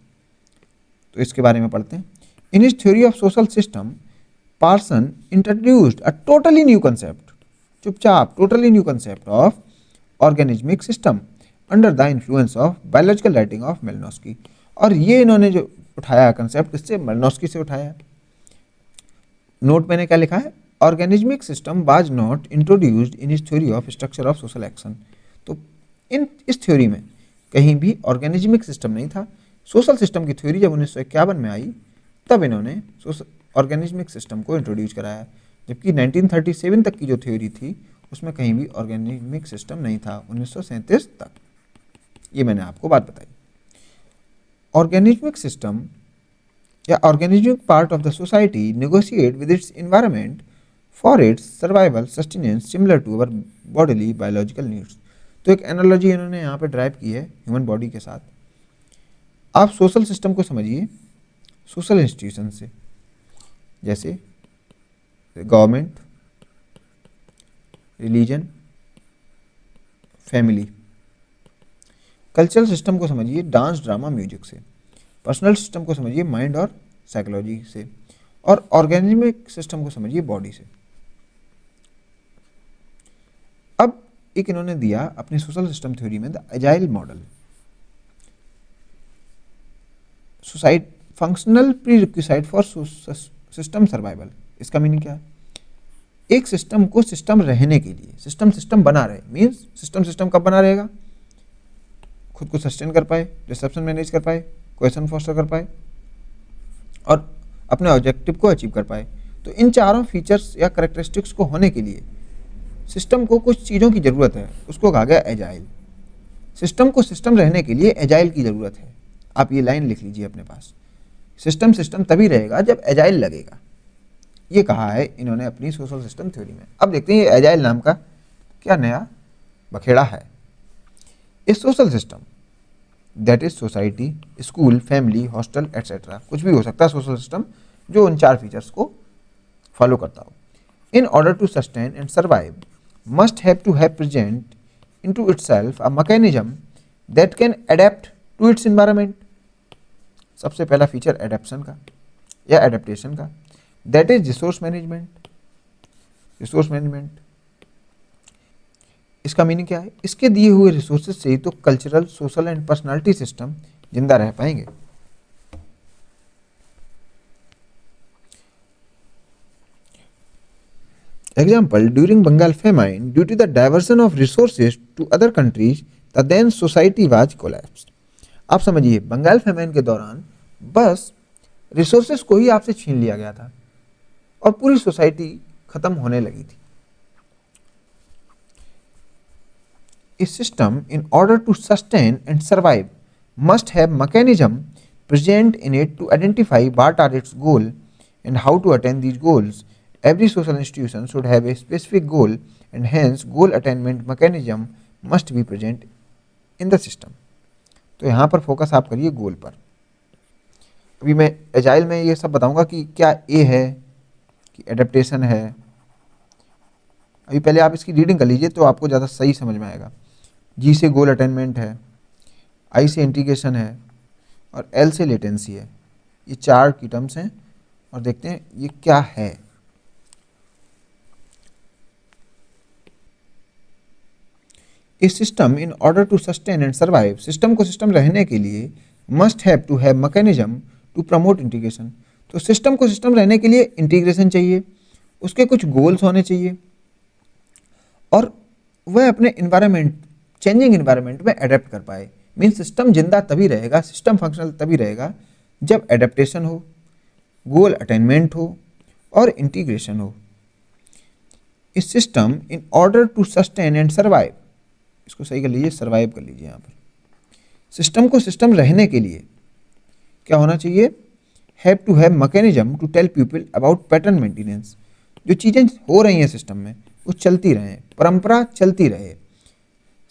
तो इसके बारे में पढ़ते हैं। इन his theory of social system Parson introduced a totally new concept, चुपचाप totally new concept of organismic system under the influence of biological writing of Malinowski। और ये इन्होंने जो उठाया कंसेप्ट, इससे Malinowski से उठाया। नोट मैंने क्या लिखा है? Organismic system was not introduced in his theory of structure of social action. तो इस थ्योरी में कहीं भी ऑर्गेनिज्मिक सिस्टम नहीं था। सोशल सिस्टम की थ्योरी जब 1951 में आई, तब इन्होंने ऑर्गेनिज्मिक सिस्टम को इंट्रोड्यूस कराया, जबकि 1937 तक की जो थ्योरी थी उसमें कहीं भी ऑर्गेनिज्मिक सिस्टम नहीं था, 1937 तक। ये मैंने आपको बात बताई। ऑर्गेनिज्मिक सिस्टम या organismic part of the society negotiate with its environment for its survival sustenance similar to our bodily biological needs. तो एक एनालॉजी इन्होंने यहाँ पे ड्राइव की है ह्यूमन बॉडी के साथ। आप सोशल सिस्टम को समझिए सोशल इंस्टीट्यूशन से, जैसे government, religion, family. Cultural system को समझिए डांस, ड्रामा, म्यूजिक से। पर्सनल सिस्टम को समझिए माइंड और साइकोलॉजी से, और ऑर्गेनिज्मिक सिस्टम को समझिए बॉडी से। अब एक इन्होंने दिया अपनी सोशल सिस्टम थ्योरी में the AGIL model. Society functional प्रीरिक्विसाइट for system survival. इसका मीनिंग क्या है? एक सिस्टम को सिस्टम रहने के लिए, सिस्टम बना रहे, मीन्स सिस्टम कब बना रहेगा? खुद को सस्टेन कर पाए, डिसरप्शन मैनेज कर पाए, कोहेशन फोस्टर कर पाए, और अपने ऑब्जेक्टिव को अचीव कर पाए। तो इन चारों फीचर्स या करेक्टरिस्टिक्स को होने के लिए सिस्टम को कुछ चीज़ों की ज़रूरत है, उसको कहा गया एजाइल। सिस्टम को सिस्टम रहने के लिए एजाइल की ज़रूरत है। आप ये लाइन लिख लीजिए अपने पास, सिस्टम तभी रहेगा जब एजाइल लगेगा। ये कहा है इन्होंने अपनी सोशल सिस्टम थ्योरी में। अब देखते हैं ये एजाइल नाम का क्या नया बखेड़ा है। A social system that is society, school, family, hostel etcetera, कुछ भी हो सकता है सोशल सिस्टम जो उन 4 फीचर्स को फॉलो करता हो। In order to sustain and survive must have to have present into itself a mechanism that can adapt to its environment. सबसे पहला फीचर एडेप्शन का या एडेप्टेशन का, that is resource management. Resource management इसका meaning क्या है? इसके दिए हुए रिसोर्सेज से ही तो cultural, social and personality system जिंदा रह पाएंगे। Example, during Bengal famine, due to the diversion of resources to other countries, the then society was collapsed. आप समझिए, बंगाल फेमाइन के दौरान बस रिसोर्सेस को ही आपसे छीन लिया गया था और पूरी सोसाइटी खत्म होने लगी थी। A system, in order to sustain and survive, must have mechanism present in it to identify what are its goal and how to attain these goals. Every social institution should have a specific goal and hence goal attainment mechanism must be present in the system. तो यहाँ पर focus आप करिए गोल पर। अभी मैं agile में ये सब बताऊंगा कि क्या ए है कि एडेप्टेशन है। अभी पहले आप इसकी रीडिंग कर लीजिए तो आपको ज़्यादा सही समझ में आएगा। जी से गोल अटेनमेंट है, आई से इंटीग्रेशन है और एल से लेटेंसी है। ये चार की टर्म्स हैं और देखते हैं ये क्या है। A system in order to sustain and survive, system को सिस्टम रहने के लिए must have to have mechanism to promote integration. तो सिस्टम को सिस्टम रहने के लिए इंटीग्रेशन चाहिए, उसके कुछ गोल्स होने चाहिए और वह अपने इन्वायरमेंट, चेंजिंग इन्वायरमेंट में अडेप्ट कर पाए। मीन्स सिस्टम जिंदा तभी रहेगा, सिस्टम फंक्शनल तभी रहेगा जब एडेप्टेशन हो, गोल अटेनमेंट हो और इंटीग्रेशन हो। इस system in order to sustain and survive, इसको सही कर लीजिए, सर्वाइव कर लीजिए यहाँ पर। सिस्टम को सिस्टम रहने के लिए क्या होना चाहिए? Have to have mechanism to tell people about pattern maintenance. जो चीज़ें हो रही हैं सिस्टम में वो चलती रहें, परंपरा चलती रहे।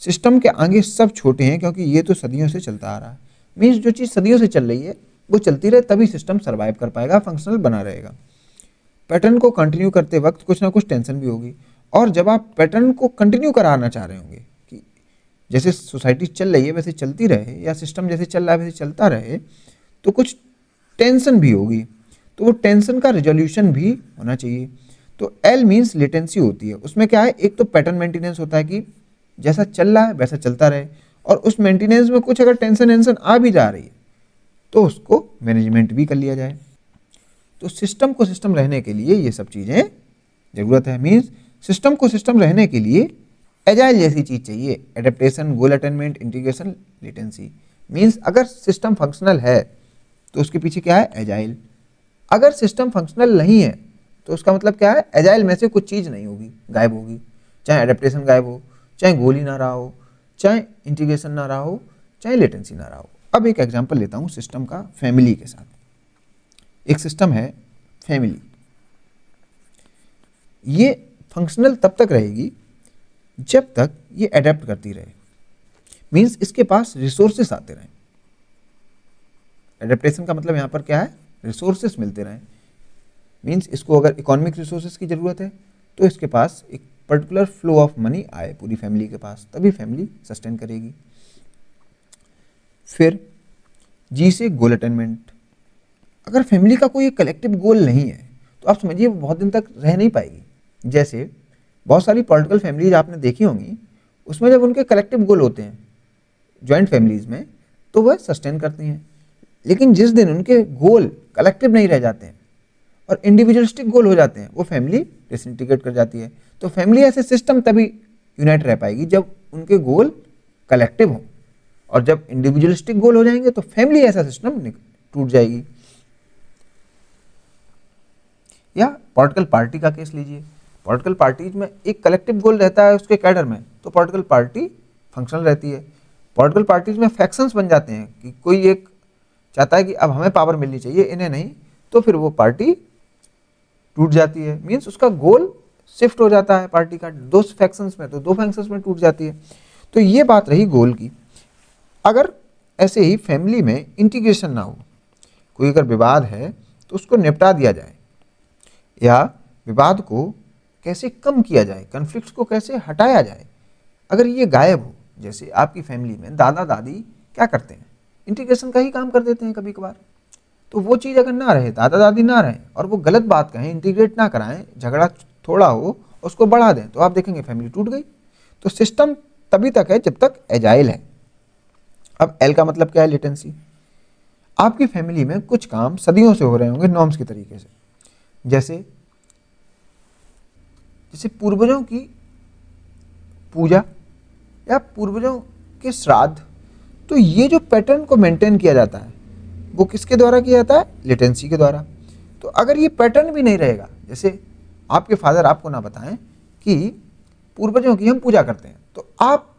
सिस्टम के आगे सब छोटे हैं क्योंकि ये तो सदियों से चलता आ रहा है। मीन्स जो चीज़ सदियों से चल रही है वो चलती रहे, तभी सिस्टम सर्वाइव कर पाएगा, फंक्शनल बना रहेगा। पैटर्न को कंटिन्यू करते वक्त कुछ ना कुछ टेंशन भी होगी और जब आप पैटर्न को कंटिन्यू कराना चाह रहे होंगे कि जैसे सोसाइटी चल रही है वैसे चलती रहे या सिस्टम जैसे चल रहा है वैसे चलता रहे, तो कुछ टेंशन भी होगी, तो वो टेंशन का रिजोल्यूशन भी होना चाहिए। तो एल मीन्स लेटेंसी होती है। उसमें क्या है? एक तो पैटर्न मेंटेनेंस होता है कि जैसा चल रहा है वैसा चलता रहे और उस मेंटेनेंस में कुछ अगर टेंशन वेंशन आ भी जा रही है तो उसको मैनेजमेंट भी कर लिया जाए। तो सिस्टम को सिस्टम रहने के लिए ये सब चीज़ें ज़रूरत है। मीन्स सिस्टम को सिस्टम रहने के लिए एजाइल जैसी चीज़ चाहिए, एडेप्टेशन, गोल अटेनमेंट, इंटीग्रेशन, लेटेंसी। मीन्स अगर सिस्टम फंक्शनल है तो उसके पीछे क्या है? एजाइल। अगर सिस्टम फंक्शनल नहीं है तो उसका मतलब क्या है? एजाइल में से कुछ चीज़ नहीं होगी, गायब होगी। चाहे एडेप्टेशन गायब हो, चाहे गोल ही ना रहा हो, चाहे इंटीग्रेशन ना रहा हो, चाहे लेटेंसी ना रहा हो। अब एक एग्जांपल लेता हूँ सिस्टम का फैमिली के साथ। एक सिस्टम है फैमिली, ये फंक्शनल तब तक रहेगी जब तक ये अडेप्ट करती रहे। मीन्स इसके पास रिसोर्सेस आते रहें। एडेप्टेशन का मतलब यहाँ पर क्या है? रिसोर्सेस मिलते रहें। मीन्स इसको अगर इकोनॉमिक रिसोर्सेज की ज़रूरत है तो इसके पास एक पर्टिकुलर फ्लो ऑफ मनी आए पूरी फैमिली के पास, तभी फैमिली सस्टेन करेगी। फिर जी से गोल अटेनमेंट। अगर फैमिली का कोई कलेक्टिव गोल नहीं है तो आप समझिए वो बहुत दिन तक रह नहीं पाएगी। जैसे बहुत सारी पॉलिटिकल फैमिलीज आपने देखी होंगी, उसमें जब उनके कलेक्टिव गोल होते हैं जॉइंट फैमिलीज में तो वह सस्टेन करती हैं। लेकिन जिस दिन उनके गोल कलेक्टिव नहीं रह जाते हैं और इंडिविजुअलिस्टिक गोल हो जाते हैं, वो फैमिली डिसइंटीग्रेट कर जाती है। तो फैमिली ऐसे सिस्टम तभी यूनाइट रह पाएगी जब उनके गोल कलेक्टिव हो, और जब इंडिविजुअलिस्टिक गोल हो जाएंगे तो फैमिली ऐसा सिस्टम टूट जाएगी। या पॉलिटिकल पार्टी का केस लीजिए। पॉलिटिकल पार्टीज में एक कलेक्टिव गोल रहता है उसके कैडर में, तो पॉलिटिकल पार्टी फंक्शनल रहती है। पॉलिटिकल पार्टीज में फैक्शंस बन जाते हैं कि कोई एक चाहता है कि अब हमें पावर मिलनी चाहिए, इन्हें नहीं, तो फिर वो पार्टी टूट जाती है। मीन्स उसका गोल शिफ्ट हो जाता है पार्टी का, दो फैक्शंस में, तो दो फैक्शंस में टूट जाती है। तो ये बात रही गोल की। अगर ऐसे ही फैमिली में इंटीग्रेशन ना हो, कोई अगर विवाद है तो उसको निपटा दिया जाए, या विवाद को कैसे कम किया जाए, कन्फ्लिक्ट्स को कैसे हटाया जाए, अगर ये गायब हो। जैसे आपकी फैमिली में दादा दादी क्या करते हैं? इंटीग्रेशन का ही काम कर देते हैं कभी कभार। तो वो चीज़ अगर ना रहे, दादा दादी ना रहें और वो गलत बात कहें, इंटीग्रेट ना कराएं, झगड़ा थोड़ा हो, उसको बढ़ा दें, तो आप देखेंगे फैमिली टूट गई। तो सिस्टम तभी तक है जब तक एजाइल है। अब एल का मतलब क्या है? लेटेंसी। आपकी फैमिली में कुछ काम सदियों से हो रहे होंगे नॉर्म्स के तरीके से, जैसे जैसे पूर्वजों की पूजा या पूर्वजों के श्राद्ध। तो ये जो पैटर्न को मेंटेन किया जाता है वो किसके द्वारा किया जाता है? लेटेंसी के द्वारा। तो अगर ये पैटर्न भी नहीं रहेगा, जैसे आपके फादर आपको ना बताएं कि पूर्वजों की हम पूजा करते हैं, तो आप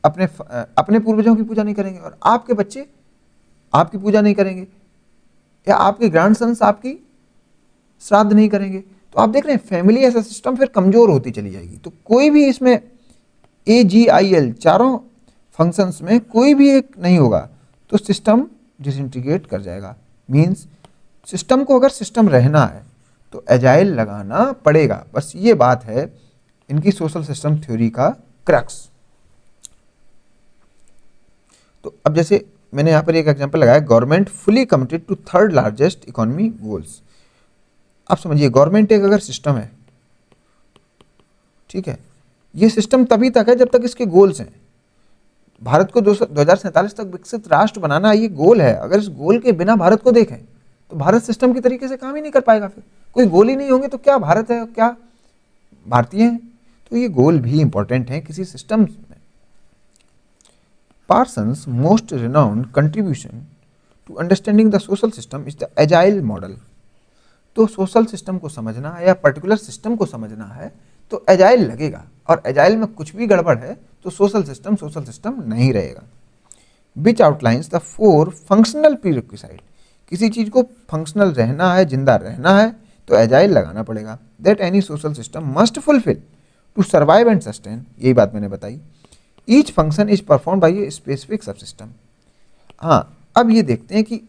अपने पूर्वजों की पूजा नहीं करेंगे और आपके बच्चे आपकी पूजा नहीं करेंगे, या आपके ग्रैंडसन्स आपकी श्राद्ध नहीं करेंगे। तो आप देख रहे हैं फैमिली ऐसा सिस्टम फिर कमजोर होती चली जाएगी। तो कोई भी इसमें AGIL चारों फंक्शंस में कोई भी एक नहीं होगा तो सिस्टम डिसइंटीग्रेट कर जाएगा। मींस सिस्टम को अगर सिस्टम रहना है तो एजाइल लगाना पड़ेगा। बस ये बात है इनकी सोशल सिस्टम थ्योरी का क्रक्स। तो अब जैसे मैंने यहाँ पर एक एग्जांपल लगाया, government fully committed to third largest economy goals. आप समझिए गवर्नमेंट एक अगर सिस्टम है, ठीक है, ये सिस्टम तभी तक है जब तक इसके गोल्स हैं। भारत को 2047 तक विकसित राष्ट्र बनाना ये गोल है। अगर इस गोल के बिना भारत को देखें तो भारत सिस्टम की तरीके से काम ही नहीं कर पाएगा। फिर कोई गोल ही नहीं होंगे तो क्या भारत है, क्या भारतीय हैं? तो ये गोल भी इंपॉर्टेंट है किसी सिस्टम में। Parsons most renowned contribution to understanding the social system is the AGIL model. तो सोशल सिस्टम को समझना है या पर्टिकुलर सिस्टम को समझना है तो एजाइल लगेगा, और एजाइल में कुछ भी गड़बड़ है तो सोशल सिस्टम नहीं रहेगा। विच आउटलाइंस द 4 फंक्शनल प्रीरिक्विसाइट। किसी चीज को फंक्शनल रहना है, जिंदा रहना है तो एजाइल लगाना पड़ेगा। That any social system must fulfil to survive and sustain, यही बात मैंने बताई। Each function is perform by a specific subsystem. हाँ, अब ये देखते हैं कि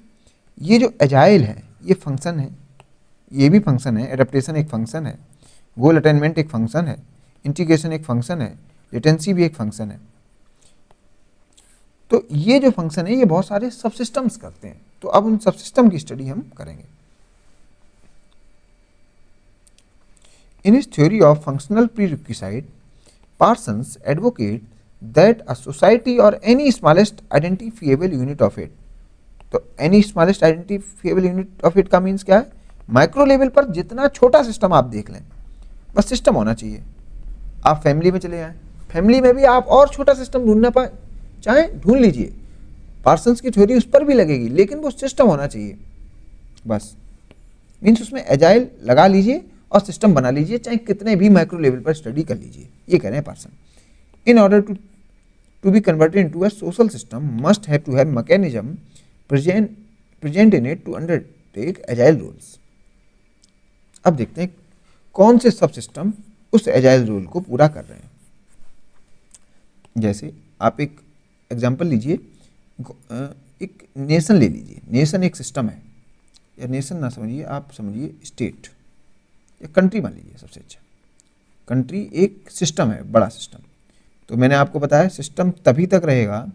ये जो एजाइल है ये फंक्शन है, ये भी फंक्शन है, एडेप्टेशन एक फंक्शन है, गोल अटेनमेंट एक फंक्शन है, इंटीग्रेशन एक फंक्शन है, लेटेंसी भी एक फंक्शन है। तो ये जो फंक्शन है ये बहुत सारे सबसिस्टम्स करते हैं। तो अब उन सबसिस्टम की स्टडी हम करेंगे। In his theory of functional prerequisite, Parsons advocate that a society और any smallest identifiable unit of it. तो any smallest identifiable unit of it का मीन्स क्या है? माइक्रो लेवल पर जितना छोटा सिस्टम आप देख लें, बस सिस्टम होना चाहिए। आप फैमिली में चले जाएं, फैमिली में भी आप और छोटा सिस्टम ढूंढना पाए चाहे ढूंढ लीजिए, पार्सन्स की थ्योरी उस पर भी लगेगी, लेकिन वो सिस्टम होना चाहिए बस। मीन्स उसमें एजाइल लगा लीजिए और सिस्टम बना लीजिए, चाहे कितने भी माइक्रो लेवल पर स्टडी कर लीजिए, ये कह रहे हैं Parson. In order to be converted into a social system must have to have mechanism present in it to undertake AGIL rules. अब देखते हैं कौन से सब सिस्टम उस एजाइल रूल को पूरा कर रहे हैं। जैसे आप एक एग्जांपल लीजिए, एक नेशन ले लीजिए। नेशन एक सिस्टम है, या नेशन ना समझिए, आप समझिए स्टेट या कंट्री मान लीजिए। सबसे अच्छा, कंट्री एक सिस्टम है, बड़ा सिस्टम। तो मैंने आपको बताया सिस्टम तभी तक रहेगा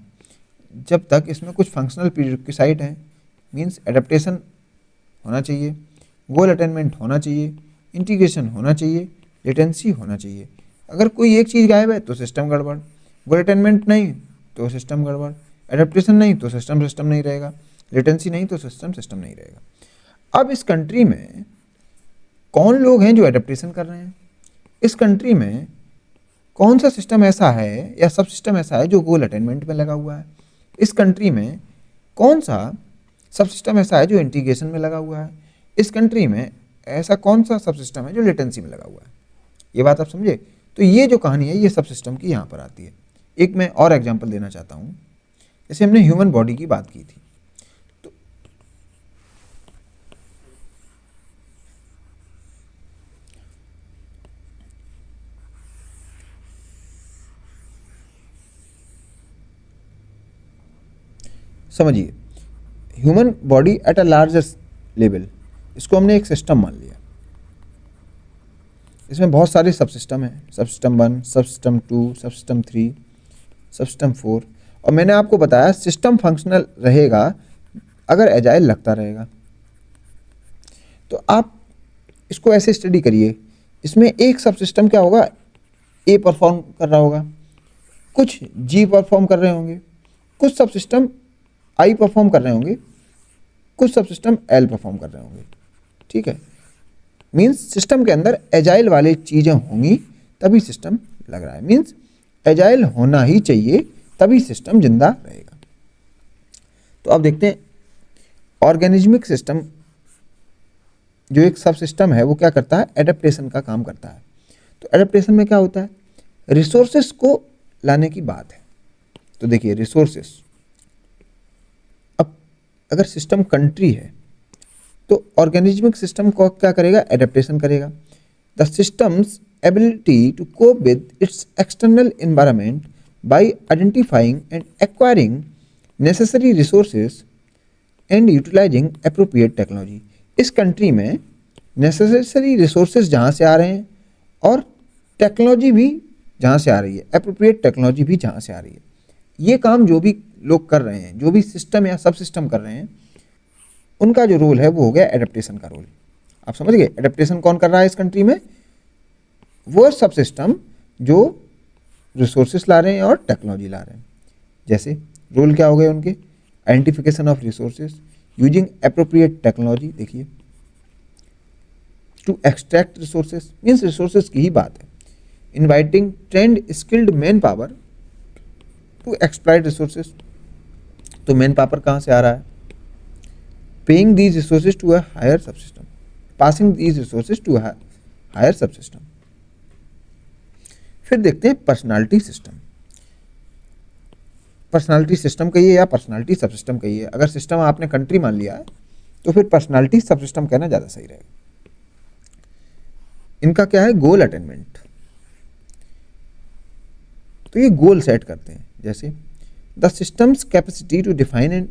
जब तक इसमें कुछ फंक्शनल प्रीरिक्विसाइट हैं। मीन्स एडेप्टेशन होना चाहिए, गोल अटेनमेंट होना चाहिए, इंटीग्रेशन होना चाहिए, लेटेंसी होना चाहिए। अगर कोई एक चीज़ गायब है तो सिस्टम गड़बड़, गोल अटेनमेंट नहीं तो सिस्टम गड़बड़, एडेप्टेशन नहीं तो सिस्टम नहीं रहेगा, लेटेंसी नहीं तो सिस्टम नहीं रहेगा। अब इस कंट्री में कौन लोग हैं जो एडेप्टेशन कर रहे हैं? इस कंट्री में कौन सा सिस्टम ऐसा है या सब सिस्टम ऐसा है जो गोल अटेनमेंट में लगा हुआ है? इस कंट्री में कौन सा सब सिस्टम ऐसा है जो इंटीग्रेशन में लगा हुआ है? इस कंट्री में ऐसा कौन सा सब सिस्टम है जो लेटेंसी में लगा हुआ है? ये बात आप समझे? तो ये जो कहानी है ये सब सिस्टम की यहाँ पर आती है। एक मैं और एग्जांपल देना चाहता हूँ। जैसे हमने ह्यूमन बॉडी की बात की थी, तो समझिए human body at a largest level, इसको हमने एक सिस्टम मान लिया। इसमें बहुत सारे सब सिस्टम हैं, सब सिस्टम 1, सब सिस्टम 2, सब सिस्टम 3, सब सिस्टम 4। और मैंने आपको बताया सिस्टम फंक्शनल रहेगा अगर एजाइल लगता रहेगा तो आप इसको ऐसे स्टडी करिए, इसमें एक सब सिस्टम क्या होगा, ए परफॉर्म कर रहा होगा, कुछ जी परफॉर्म कर रहे होंगे, कुछ सब सिस्टम आई परफॉर्म कर रहे होंगे, कुछ सब सिस्टम एल परफॉर्म कर रहे होंगे। ठीक है, मीन्स सिस्टम के अंदर एजाइल वाली चीज़ें होंगी तभी सिस्टम लग रहा है, मीन्स एजाइल होना ही चाहिए तभी सिस्टम जिंदा रहेगा। तो अब देखते हैं ऑर्गेनिज्मिक सिस्टम जो एक सब सिस्टम है वो क्या करता है, एडेप्टेशन का काम करता है। तो एडेप्टेशन में क्या होता है, रिसोर्सेस को लाने की बात है। तो देखिए रिसोर्सेस, अब अगर सिस्टम कंट्री है तो ऑर्गेनिज्मिक सिस्टम को क्या करेगा, एडेप्टेशन करेगा। The system's ability to cope with its external environment by identifying and acquiring necessary resources and utilising appropriate technology. इस कंट्री में नेसेसरी रिसोर्सेज जहाँ से आ रहे हैं और टेक्नोलॉजी भी जहाँ से आ रही है, एप्रोप्रिएट टेक्नोलॉजी भी जहाँ से आ रही है, ये काम जो भी लोग कर रहे हैं, जो भी सिस्टम या सब सिस्टम कर रहे हैं, उनका जो रोल है वो हो गया एडेप्टेशन का रोल। आप समझ गए, एडेप्टेशन कौन कर रहा है इस कंट्री में, वो सब सिस्टम जो रिसोर्सेज ला रहे हैं और टेक्नोलॉजी ला रहे हैं। जैसे रोल क्या हो गए उनके, identification of resources using appropriate technology, देखिए to extract resources, means resources की ही बात है। Inviting trained skilled man power to exploit resources, तो मैन पावर कहाँ से आ रहा है, paying these resources to a higher subsystem, passing these resources to a higher subsystem. फिर देखते हैं पर्सनालिटी सिस्टम। पर्सनालिटी सिस्टम कहिए या पर्सनालिटी सबसिस्टम कहिए, अगर सिस्टम आपने कंट्री मान लिया है तो फिर पर्सनालिटी सबसिस्टम कहना ज़्यादा सही रहेगा। इनका क्या है, गोल अटेनमेंट, तो ये गोल सेट करते हैं। जैसे the system's capacity to define and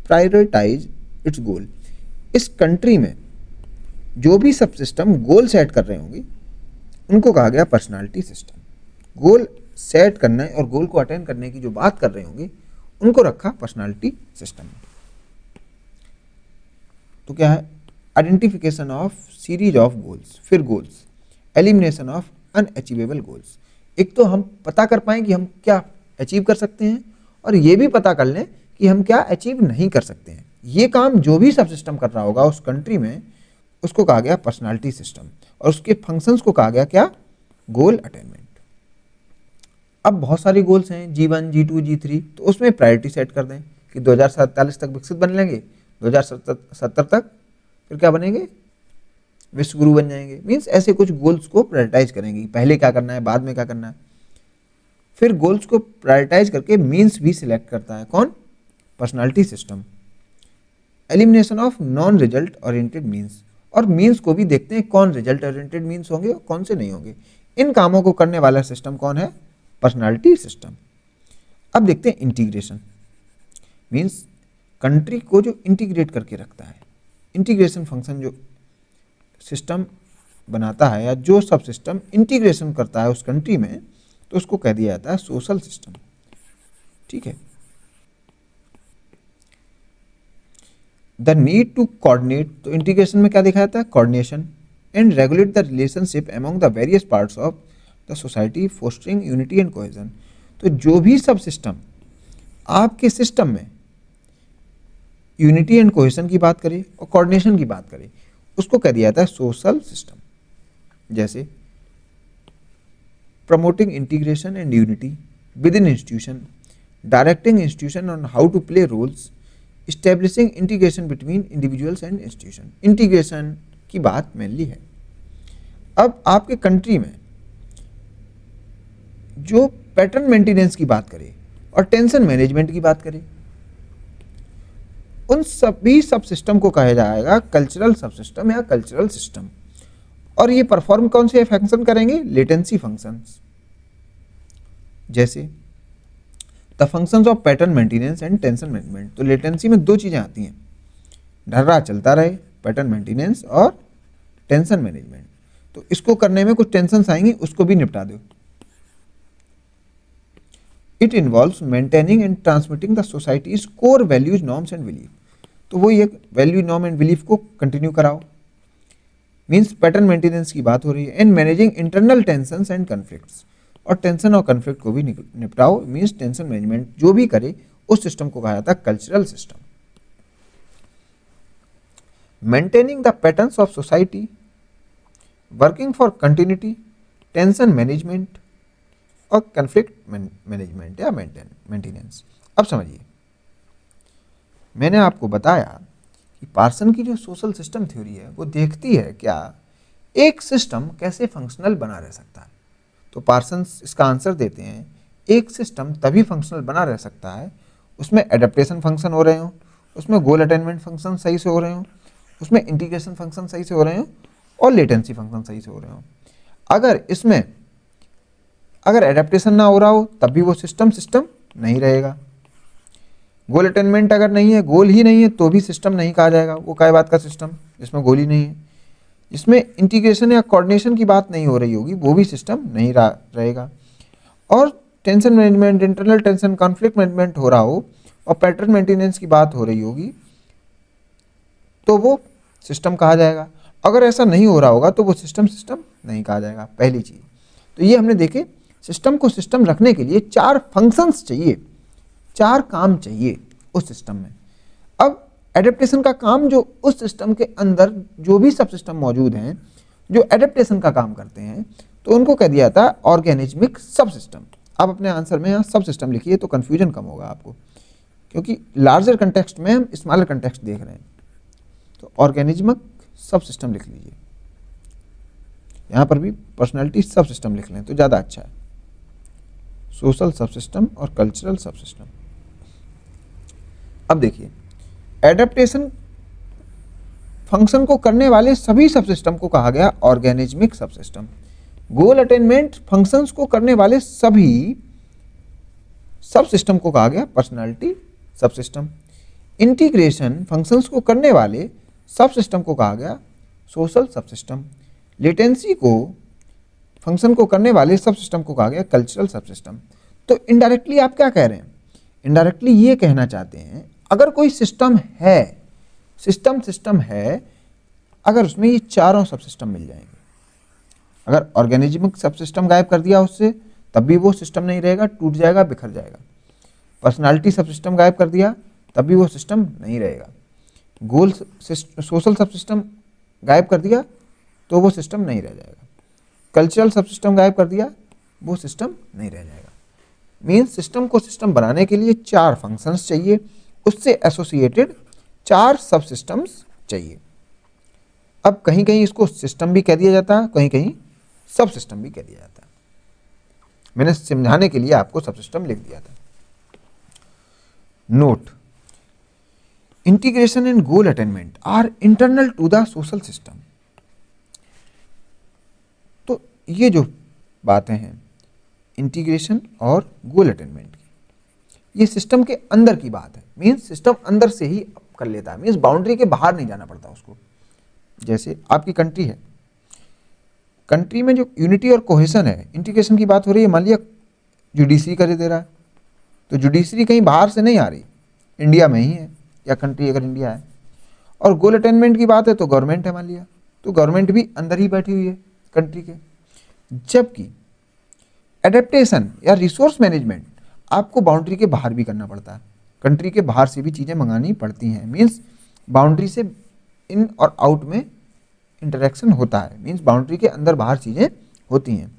prioritize its goal. इस कंट्री में जो भी सब सिस्टम गोल सेट कर रहे होंगे उनको कहा गया पर्सनालिटी सिस्टम। गोल सेट करने और गोल को अटेन करने की जो बात कर रहे होंगे उनको रखा पर्सनालिटी सिस्टम में। तो क्या है, identification of series of goals, फिर goals, elimination of unachievable goals. एक तो हम पता कर पाएं कि हम क्या अचीव कर सकते हैं और ये भी पता कर लें कि हम क्या अचीव नहीं कर सकते हैं। ये काम जो भी सब सिस्टम कर रहा होगा उस कंट्री में उसको कहा गया पर्सनालिटी सिस्टम, और उसके फंक्शंस को कहा गया क्या, गोल अटेनमेंट। अब बहुत सारी गोल्स हैं, G1, G2, G3, तो उसमें प्रायोरिटी सेट कर दें कि 2047 तक विकसित बन लेंगे, 2070 तक फिर क्या बनेंगे, विश्व गुरु बन जाएंगे। मीन्स ऐसे कुछ गोल्स को प्रायोरिटाइज करेंगे, पहले क्या करना है, बाद में क्या करना है। फिर गोल्स को प्रायोरिटाइज करके मीन्स भी सिलेक्ट करता है, कौन, personality system. Elimination of non result oriented means, और मीन्स को भी देखते हैं कौन रिजल्ट ओरिएंटेड मीन्स होंगे और कौन से नहीं होंगे। इन कामों को करने वाला सिस्टम कौन है, पर्सनालिटी सिस्टम। अब देखते हैं इंटीग्रेशन, मीन्स कंट्री को जो इंटीग्रेट करके रखता है। इंटीग्रेशन फंक्शन जो सिस्टम बनाता है या जो सब सिस्टम इंटीग्रेशन करता है उस कंट्री में, तो उसको कह दिया जाता है सोशल सिस्टम। ठीक है, द नीड टू कोऑर्डिनेट, तो इंटीग्रेशन में क्या देखा जाता है, coordination and regulate the relationship among the various parts of the society, fostering unity and cohesion. तो जो भी सब सिस्टम आपके सिस्टम में यूनिटी एंड कोहेजन की बात करें और कोऑर्डिनेशन की बात करें, उसको कह दिया जाता है सोशल सिस्टम। जैसे promoting integration and unity with in institution, directing institution on how to play roles, establishing integration between individuals and institution. Integration की बात मेनली है। अब आपके कंट्री में जो पैटर्न मेंटेनेंस की बात करें और टेंशन मैनेजमेंट की बात करें, उन सभी सब सिस्टम को कहा जाएगा कल्चरल सब सिस्टम या कल्चरल सिस्टम। और ये परफॉर्म कौन से फंक्शन करेंगे, लेटेंसी फंक्शंस। जैसे the functions of pattern maintenance and tension management. तो लेटेंसी में दो चीज़ें आती हैं, ढर्रा चलता रहे, पैटर्न मेंटेनेंस और टेंशन मैनेजमेंट। तो इसको करने में कुछ टेंशन आएंगी, उसको भी निपटा दो। It involves maintaining and transmitting the societies core values, norms and belief. तो वो एक वैल्यू नॉर्म एंड बिलीफ को कंटिन्यू कराओ, मीन्स पैटर्न मेंटेनेंस की बात हो रही है। And managing internal tension and conflicts, और टेंशन और कन्फ्लिक्ट को भी निपटाओ, मीन्स टेंशन मैनेजमेंट जो भी करे उस सिस्टम को कहा जाता है cultural system. Maintaining the patterns of society, working for continuity, tension management और कन्फ्लिक्ट मैनेजमेंट या मेंटेनेंस। अब समझिए, मैंने आपको बताया कि पार्सन की जो सोशल सिस्टम थ्योरी है वो देखती है क्या एक सिस्टम कैसे फंक्शनल बना रह सकता है। तो पार्सन इसका आंसर देते हैं, एक सिस्टम तभी फंक्शनल बना रह सकता है उसमें एडेप्टेशन फंक्शन हो रहे हो, उसमें गोल अटेनमेंट फंक्शन सही से हो रहे हो, उसमें इंटीग्रेशन फंक्शन सही से हो रहे हो और लेटेंसी फंक्शन सही से हो रहे हो। अगर इसमें अगर एडेप्टेशन ना हो रहा हो तब भी वो सिस्टम नहीं रहेगा। गोल अटेनमेंट अगर नहीं है, गोल ही नहीं है, तो भी सिस्टम नहीं कहा जाएगा। वो काय बात का सिस्टम जिसमें गोल ही नहीं है। जिसमें इंटीग्रेशन या कोऑर्डिनेशन की बात नहीं हो रही होगी वो भी सिस्टम नहीं रहेगा। और tension management, internal tension, conflict management हो रहा हो और पैटर्न मेंटेनेंस की बात हो रही होगी तो वो सिस्टम कहा जाएगा। अगर ऐसा नहीं हो रहा होगा तो वो सिस्टम नहीं कहा जाएगा। पहली चीज़ तो ये हमने देखे, सिस्टम को सिस्टम रखने के लिए 4 फंक्शंस चाहिए, 4 काम चाहिए उस सिस्टम में। अब एडेप्टेशन का काम जो उस सिस्टम के अंदर जो भी सब सिस्टम मौजूद हैं जो एडेप्टेशन का काम करते हैं तो उनको कह दिया जाता है ऑर्गेनिज्मिक सब सिस्टम। आप अपने आंसर में यहाँ सब सिस्टम लिखिए तो कन्फ्यूजन कम होगा आपको, क्योंकि लार्जर कंटेक्स्ट में हम स्मॉलर कंटेक्स्ट देख रहे हैं। तो ऑर्गेनिज्मिक सब सिस्टम लिख लीजिए, यहाँ पर भी पर्सनैलिटी सब सिस्टम लिख लें तो ज़्यादा अच्छा है। सोशल सब सिस्टम और कल्चरल सब सिस्टम। अब देखिए, एडेप्टेशन फंक्शन को करने वाले सभी सब सिस्टम को कहा गया ऑर्गेनिज्मिक सब सिस्टम। गोल अटेनमेंट फंक्शंस को करने वाले सभी सब सिस्टम को कहा गया पर्सनालिटी सब सिस्टम। इंटीग्रेशन फंक्शंस को करने वाले सब सिस्टम को कहा गया सोशल सब सिस्टम। लेटेंसी को फंक्शन को करने वाले सब सिस्टम को कहा गया कल्चरल सब सिस्टम। तो इनडायरेक्टली आप क्या कह रहे हैं? इनडायरेक्टली ये कहना चाहते हैं अगर कोई सिस्टम है, सिस्टम है, अगर उसमें ये चारों सब सिस्टम मिल जाएंगे, अगर ऑर्गेनिज्मिक सब सिस्टम गायब कर दिया उससे तब भी वो सिस्टम नहीं रहेगा, टूट जाएगा, बिखर जाएगा। पर्सनालिटी सब सिस्टम गायब कर दिया तब भी वो सिस्टम नहीं रहेगा। गोल सोशल सब सिस्टम गायब कर दिया तो वो सिस्टम नहीं रह जाएगा। कल्चरल सब सिस्टम गायब कर दिया वो सिस्टम नहीं रह जाएगा। मीन्स सिस्टम को सिस्टम बनाने के लिए 4 फंक्शंस चाहिए, उससे एसोसिएटेड 4 सब सिस्टम्स चाहिए। अब कहीं कहीं इसको सिस्टम भी कह दिया जाता है, कहीं कहीं सब सिस्टम भी कह दिया जाता है। मैंने समझाने के लिए आपको सब सिस्टम लिख दिया था। Note, integration and goal attainment are internal to the social system. तो ये जो बातें हैं इंटीग्रेशन और गोल अटेनमेंट की, ये सिस्टम के अंदर की बात है। मीन्स सिस्टम अंदर से ही कर लेता है, मीन्स बाउंड्री के बाहर नहीं जाना पड़ता उसको। जैसे आपकी कंट्री है, कंट्री में जो यूनिटी और कोहेशन है, इंटीग्रेशन की बात हो रही है, मान लिया जुडिशरी कर दे रहा है तो जुडिशरी कहीं बाहर से नहीं आ रही, इंडिया में ही है, या कंट्री अगर इंडिया है। और गोल अटेनमेंट की बात है तो गवर्नमेंट है मान लिया, तो गवर्नमेंट भी अंदर ही बैठी हुई है कंट्री के। जबकि एडेप्टेशन या रिसोर्स मैनेजमेंट आपको बाउंड्री के बाहर भी करना पड़ता है, कंट्री के बाहर से भी चीज़ें मंगानी पड़ती हैं। मीन्स बाउंड्री से इन और आउट में इंटरेक्शन होता है, मीन्स बाउंड्री के अंदर बाहर चीज़ें होती हैं।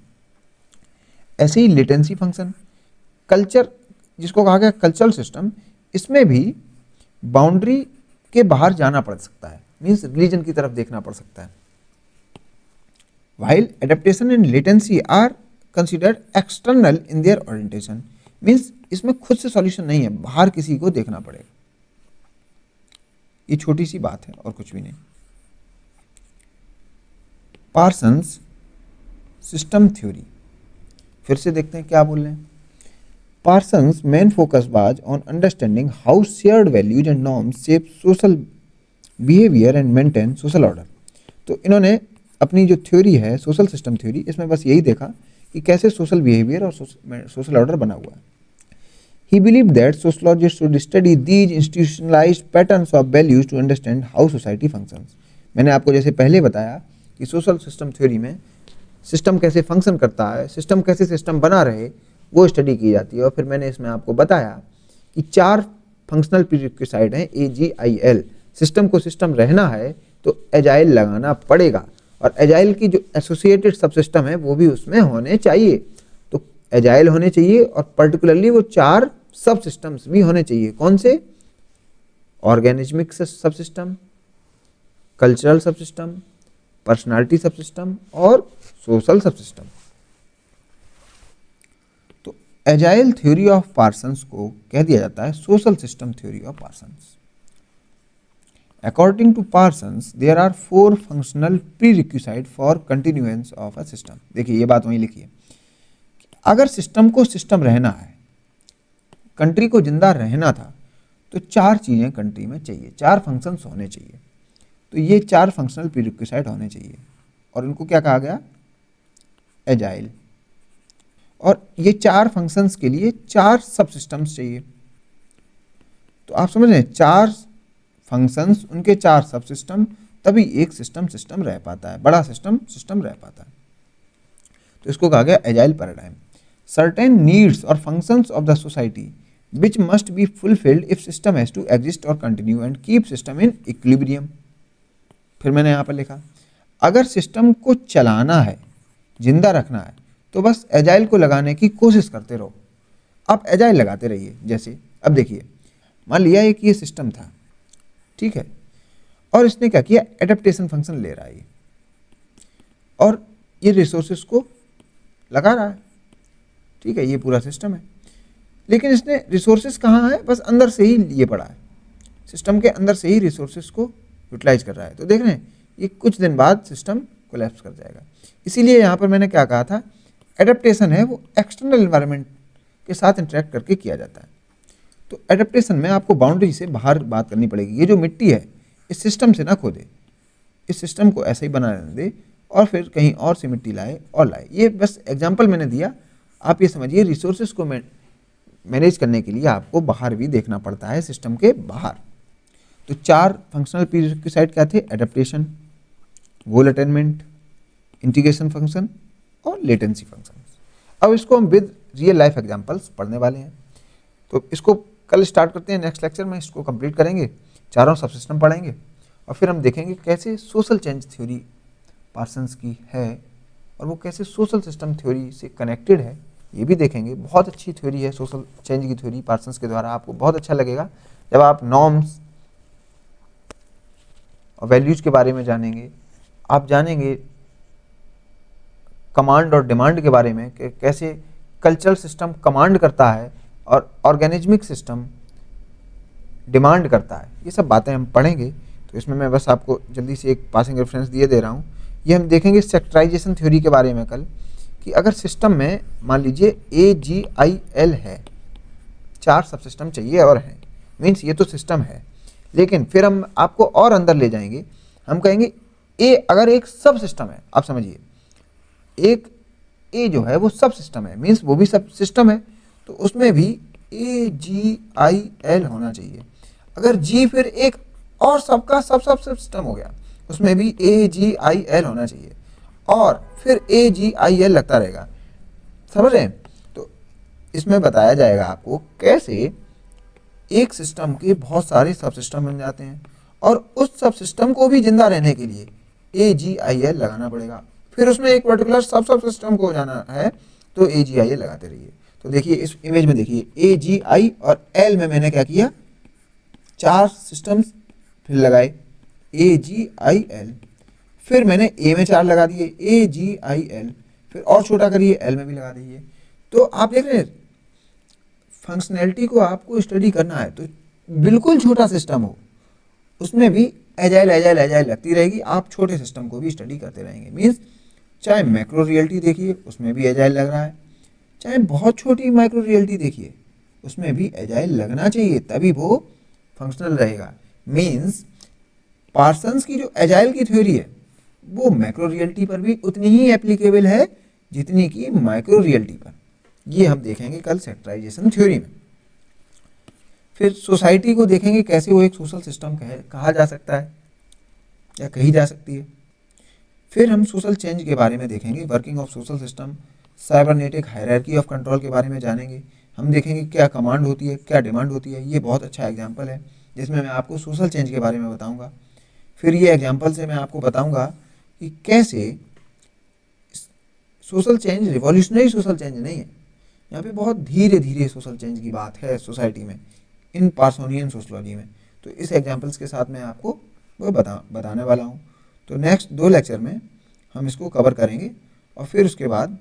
ऐसे ही लेटेंसी फंक्शन, कल्चर जिसको कहा गया कल्चरल सिस्टम, इसमें भी बाउंड्री के बाहर जाना पड़ सकता है, मीन्स रिलीजन की तरफ देखना पड़ सकता है। While adaptation and latency are considered external in their orientation, means इसमें खुद से सॉल्यूशन नहीं है, बाहर किसी को देखना पड़ेगा। ये छोटी सी बात है और कुछ भी नहीं। पार्सन्स सिस्टम थ्योरी, फिर से देखते हैं क्या बोल रहे हैं। Parsons main focus was on understanding how shared values and norms shape social behaviour and maintain social order. तो इन्होंने अपनी जो थ्योरी है सोशल सिस्टम थ्योरी, इसमें बस यही देखा कि कैसे सोशल बिहेवियर और सोशल ऑर्डर बना हुआ है। He believed that sociologists should study these institutionalized patterns of values to understand how society functions. मैंने आपको जैसे पहले बताया कि सोशल सिस्टम थ्योरी में सिस्टम कैसे फंक्शन करता है, सिस्टम कैसे सिस्टम बना रहे, वो स्टडी की जाती है। और फिर मैंने इसमें आपको बताया कि 4 फंक्शनल प्रीरिक्विसाइट हैं AGIL। सिस्टम को सिस्टम रहना है तो एजाइल लगाना पड़ेगा, और एजाइल की जो एसोसिएटेड सब सिस्टम है वो भी उसमें होने चाहिए। तो एजाइल होने चाहिए और पर्टिकुलरली वो 4 सब सिस्टम्स भी होने चाहिए। कौन से? ऑर्गेनिज्मिक सब सिस्टम, कल्चरल सब सिस्टम, पर्सनालिटी सब सिस्टम और सोशल सब सिस्टम। तो एजाइल थ्योरी ऑफ पार्सन्स को कह दिया जाता है social system theory of Parsons. According to Parsons, there are 4 functional prerequisites for continuance of a system। देखिए ये बात वहीं लिखी है, अगर सिस्टम को सिस्टम रहना है, कंट्री को जिंदा रहना था, तो 4 चीज़ें कंट्री में चाहिए, 4 फंक्शंस होने चाहिए। तो ये 4 फंक्शनल प्रीरिक्विसाइट होने चाहिए और इनको क्या कहा गया? एजाइल। और ये 4 फंक्शंस के लिए 4 सब सिस्टम्स चाहिए। तो आप समझ रहे हैं, 4 फंक्शंस, उनके 4 सब सिस्टम, तभी एक सिस्टम रह पाता है, बड़ा सिस्टम रह पाता है। तो इसको कहा गया एजाइल पैराडाइम। सर्टेन नीड्स और functions of the society which must be fulfilled if system has to exist or continue and keep system in equilibrium। फिर मैंने यहाँ पर लिखा, अगर सिस्टम को चलाना है, जिंदा रखना है, तो बस एजाइल को लगाने की कोशिश करते रहो। आप एजाइल लगाते रहिए। जैसे अब देखिए, मान लिया एक ये सिस्टम था, ठीक है, और इसने क्या किया? एडेप्टेशन फंक्शन ले रहा है और ये रिसोर्सेज को लगा रहा है, ठीक है, ये पूरा सिस्टम है। लेकिन इसने रिसोर्सेज कहाँ है? बस अंदर से ही लिए पड़ा है, सिस्टम के अंदर से ही रिसोर्सेज को यूटिलाइज कर रहा है। तो देख रहे हैं, ये कुछ दिन बाद सिस्टम कोलैप्स कर जाएगा। इसीलिए यहाँ पर मैंने क्या कहा था, एडेप्टेशन है वो एक्सटर्नल एनवायरनमेंट के साथ इंटरेक्ट करके किया जाता है। तो एडेप्टेशन में आपको बाउंड्री से बाहर बात करनी पड़ेगी। ये जो मिट्टी है, इस सिस्टम से ना खोदे, इस सिस्टम को ऐसे ही बना रहने दे और फिर कहीं और से मिट्टी लाए और लाए। ये बस एग्जाम्पल मैंने दिया, आप ये समझिए रिसोर्सेज को मैनेज करने के लिए आपको बाहर भी देखना पड़ता है, सिस्टम के बाहर। तो 4 फंक्शनल प्रीरिक्विसाइट क्या थे? एडेप्टेशन, गोल अटेनमेंट, इंटीग्रेशन फंक्शन और लेटेंसी फंक्शन। अब इसको हम विद रियल लाइफ एग्जांपल्स पढ़ने वाले हैं। तो इसको कल स्टार्ट करते हैं, नेक्स्ट लेक्चर में इसको कंप्लीट करेंगे, चारों सब सिस्टम पढ़ेंगे और फिर हम देखेंगे कैसे सोशल चेंज थ्योरी पार्सन्स की है और वो कैसे सोशल सिस्टम थ्योरी से कनेक्टेड है, ये भी देखेंगे। बहुत अच्छी थ्योरी है सोशल चेंज की थ्योरी पार्सन्स के द्वारा। आपको बहुत अच्छा लगेगा जब आप नॉर्म्स और वैल्यूज के बारे में जानेंगे, आप जानेंगे कमांड और डिमांड के बारे में कि कैसे कल्चरल सिस्टम कमांड करता है और ऑर्गेनिज्मिक सिस्टम डिमांड करता है। ये सब बातें हम पढ़ेंगे। तो इसमें मैं बस आपको जल्दी से एक पासिंग रेफरेंस दिए दे रहा हूँ। ये हम देखेंगे सेक्टराइजेशन थ्योरी के बारे में कल, कि अगर सिस्टम में मान लीजिए AGIL है, 4 सब सिस्टम चाहिए और हैं, मीन्स ये तो सिस्टम है। लेकिन फिर हम आपको और अंदर ले जाएंगे, हम कहेंगे अगर एक सब सिस्टम है, आप समझिए एक ए जो है वो सब सिस्टम है, मीन्स वो भी सब सिस्टम है, तो उसमें भी AGIL होना चाहिए। अगर जी फिर एक और सबका सब सिस्टम हो गया, उसमें भी AGIL होना चाहिए और फिर AGIL लगता रहेगा। समझ रहे हैं? तो इसमें बताया जाएगा आपको कैसे एक सिस्टम के बहुत सारे सब सिस्टम बन जाते हैं और उस सब सिस्टम को भी जिंदा रहने के लिए AGIL लगाना पड़ेगा। फिर उसमें एक पर्टिकुलर सब सिस्टम को जाना है तो AGIL लगाते रहिए। तो देखिए इस इमेज में देखिए AGI और L में मैंने क्या किया, 4 सिस्टम्स फिर लगाए AGIL, फिर मैंने A में 4 लगा दिए AGIL, फिर और छोटा करिए L में भी लगा दीजिए। तो आप देख रहे हैं फंक्शनैलिटी को आपको स्टडी करना है तो बिल्कुल छोटा सिस्टम हो उसमें भी एजाइल लगती रहेगी। आप छोटे सिस्टम को भी स्टडी करते रहेंगे, मीन्स चाहे मैक्रो रियलिटी देखिए उसमें भी एजाइल लग रहा है, चाहे बहुत छोटी माइक्रो रियलिटी देखिए उसमें भी एजाइल लगना चाहिए, तभी वो फंक्शनल रहेगा। मीन्स पार्सन्स की जो एजाइल की थ्योरी है वो मैक्रो रियलिटी पर भी उतनी ही एप्लीकेबल है जितनी कि माइक्रो रियलिटी पर। ये हम देखेंगे कल सेक्टराइजेशन थ्योरी में। फिर सोसाइटी को देखेंगे कैसे वो एक सोशल सिस्टम कहा जा सकता है या कही जा सकती है। फिर हम सोशल चेंज के बारे में देखेंगे, working of social system, cybernetic hierarchy of control के बारे में जानेंगे। हम देखेंगे क्या कमांड होती है, क्या डिमांड होती है। ये बहुत अच्छा एग्जाम्पल है जिसमें मैं आपको सोशल चेंज के बारे में बताऊंगा। फिर ये एग्जाम्पल से मैं आपको बताऊंगा कि कैसे social change revolutionary social change नहीं है, यहाँ पे बहुत धीरे धीरे सोशल चेंज की बात है सोसाइटी में, इन पार्सोनियन सोशलॉजी में। तो इस एग्जाम्पल्स के साथ मैं आपको वो बताने वाला हूँ। तो नेक्स्ट 2 लेक्चर में हम इसको कवर करेंगे और फिर उसके बाद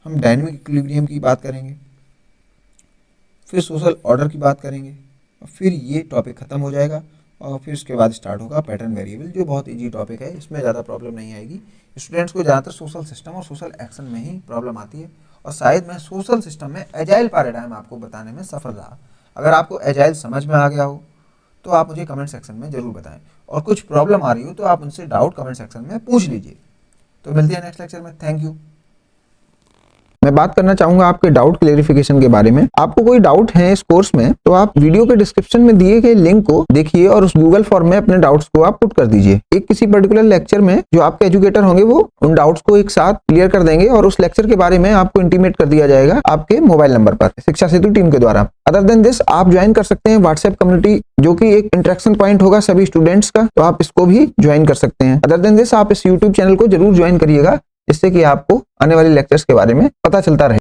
हम डायनेमिक इक्विलिब्रियम की बात करेंगे, फिर सोशल ऑर्डर की बात करेंगे और फिर ये टॉपिक ख़त्म हो जाएगा। और फिर उसके बाद स्टार्ट होगा पैटर्न वेरिएबल, जो बहुत इजी टॉपिक है, इसमें ज़्यादा प्रॉब्लम नहीं आएगी। स्टूडेंट्स को ज़्यादातर सोशल सिस्टम और सोशल एक्शन में ही प्रॉब्लम आती है, और शायद मैं सोशल सिस्टम में एजाइल पैराडाइम आपको बताने में सफल रहा। अगर आपको एजाइल समझ में आ गया हो तो आप मुझे कमेंट सेक्शन में ज़रूर बताएं, और कुछ प्रॉब्लम आ रही हो तो आप उनसे डाउट कमेंट सेक्शन में पूछ लीजिए। तो मिलते हैं नेक्स्ट लेक्चर में। Thank you. मैं बात करना चाहूंगा आपके डाउट क्लेरिफिकेशन के बारे में। आपको कोई डाउट है इस कोर्स में तो आप वीडियो के डिस्क्रिप्शन में दिए गए लिंक को देखिए और उस गूगल फॉर्म में अपने डाउट्स को आप पुट कर दीजिए। एक किसी पर्टिकुलर लेक्चर में जो आपके एजुकेटर होंगे वो उन डाउट्स को एक साथ क्लियर कर देंगे और उस लेक्चर के बारे में आपको इंटीमेट कर दिया जाएगा आपके मोबाइल नंबर पर शिक्षा सेतु टीम के द्वारा। अदर देन दिस आप ज्वाइन कर सकते हैं व्हाट्सएप कम्युनिटी, जो कि एक इंटरेक्शन पॉइंट होगा सभी स्टूडेंट्स का, तो आप इसको भी ज्वाइन कर सकते हैं। अदर देन दिस आप इस यूट्यूब चैनल को जरूर ज्वाइन करिएगा, जिससे कि आपको आने वाले लेक्चर्स के बारे में पता चलता रहे।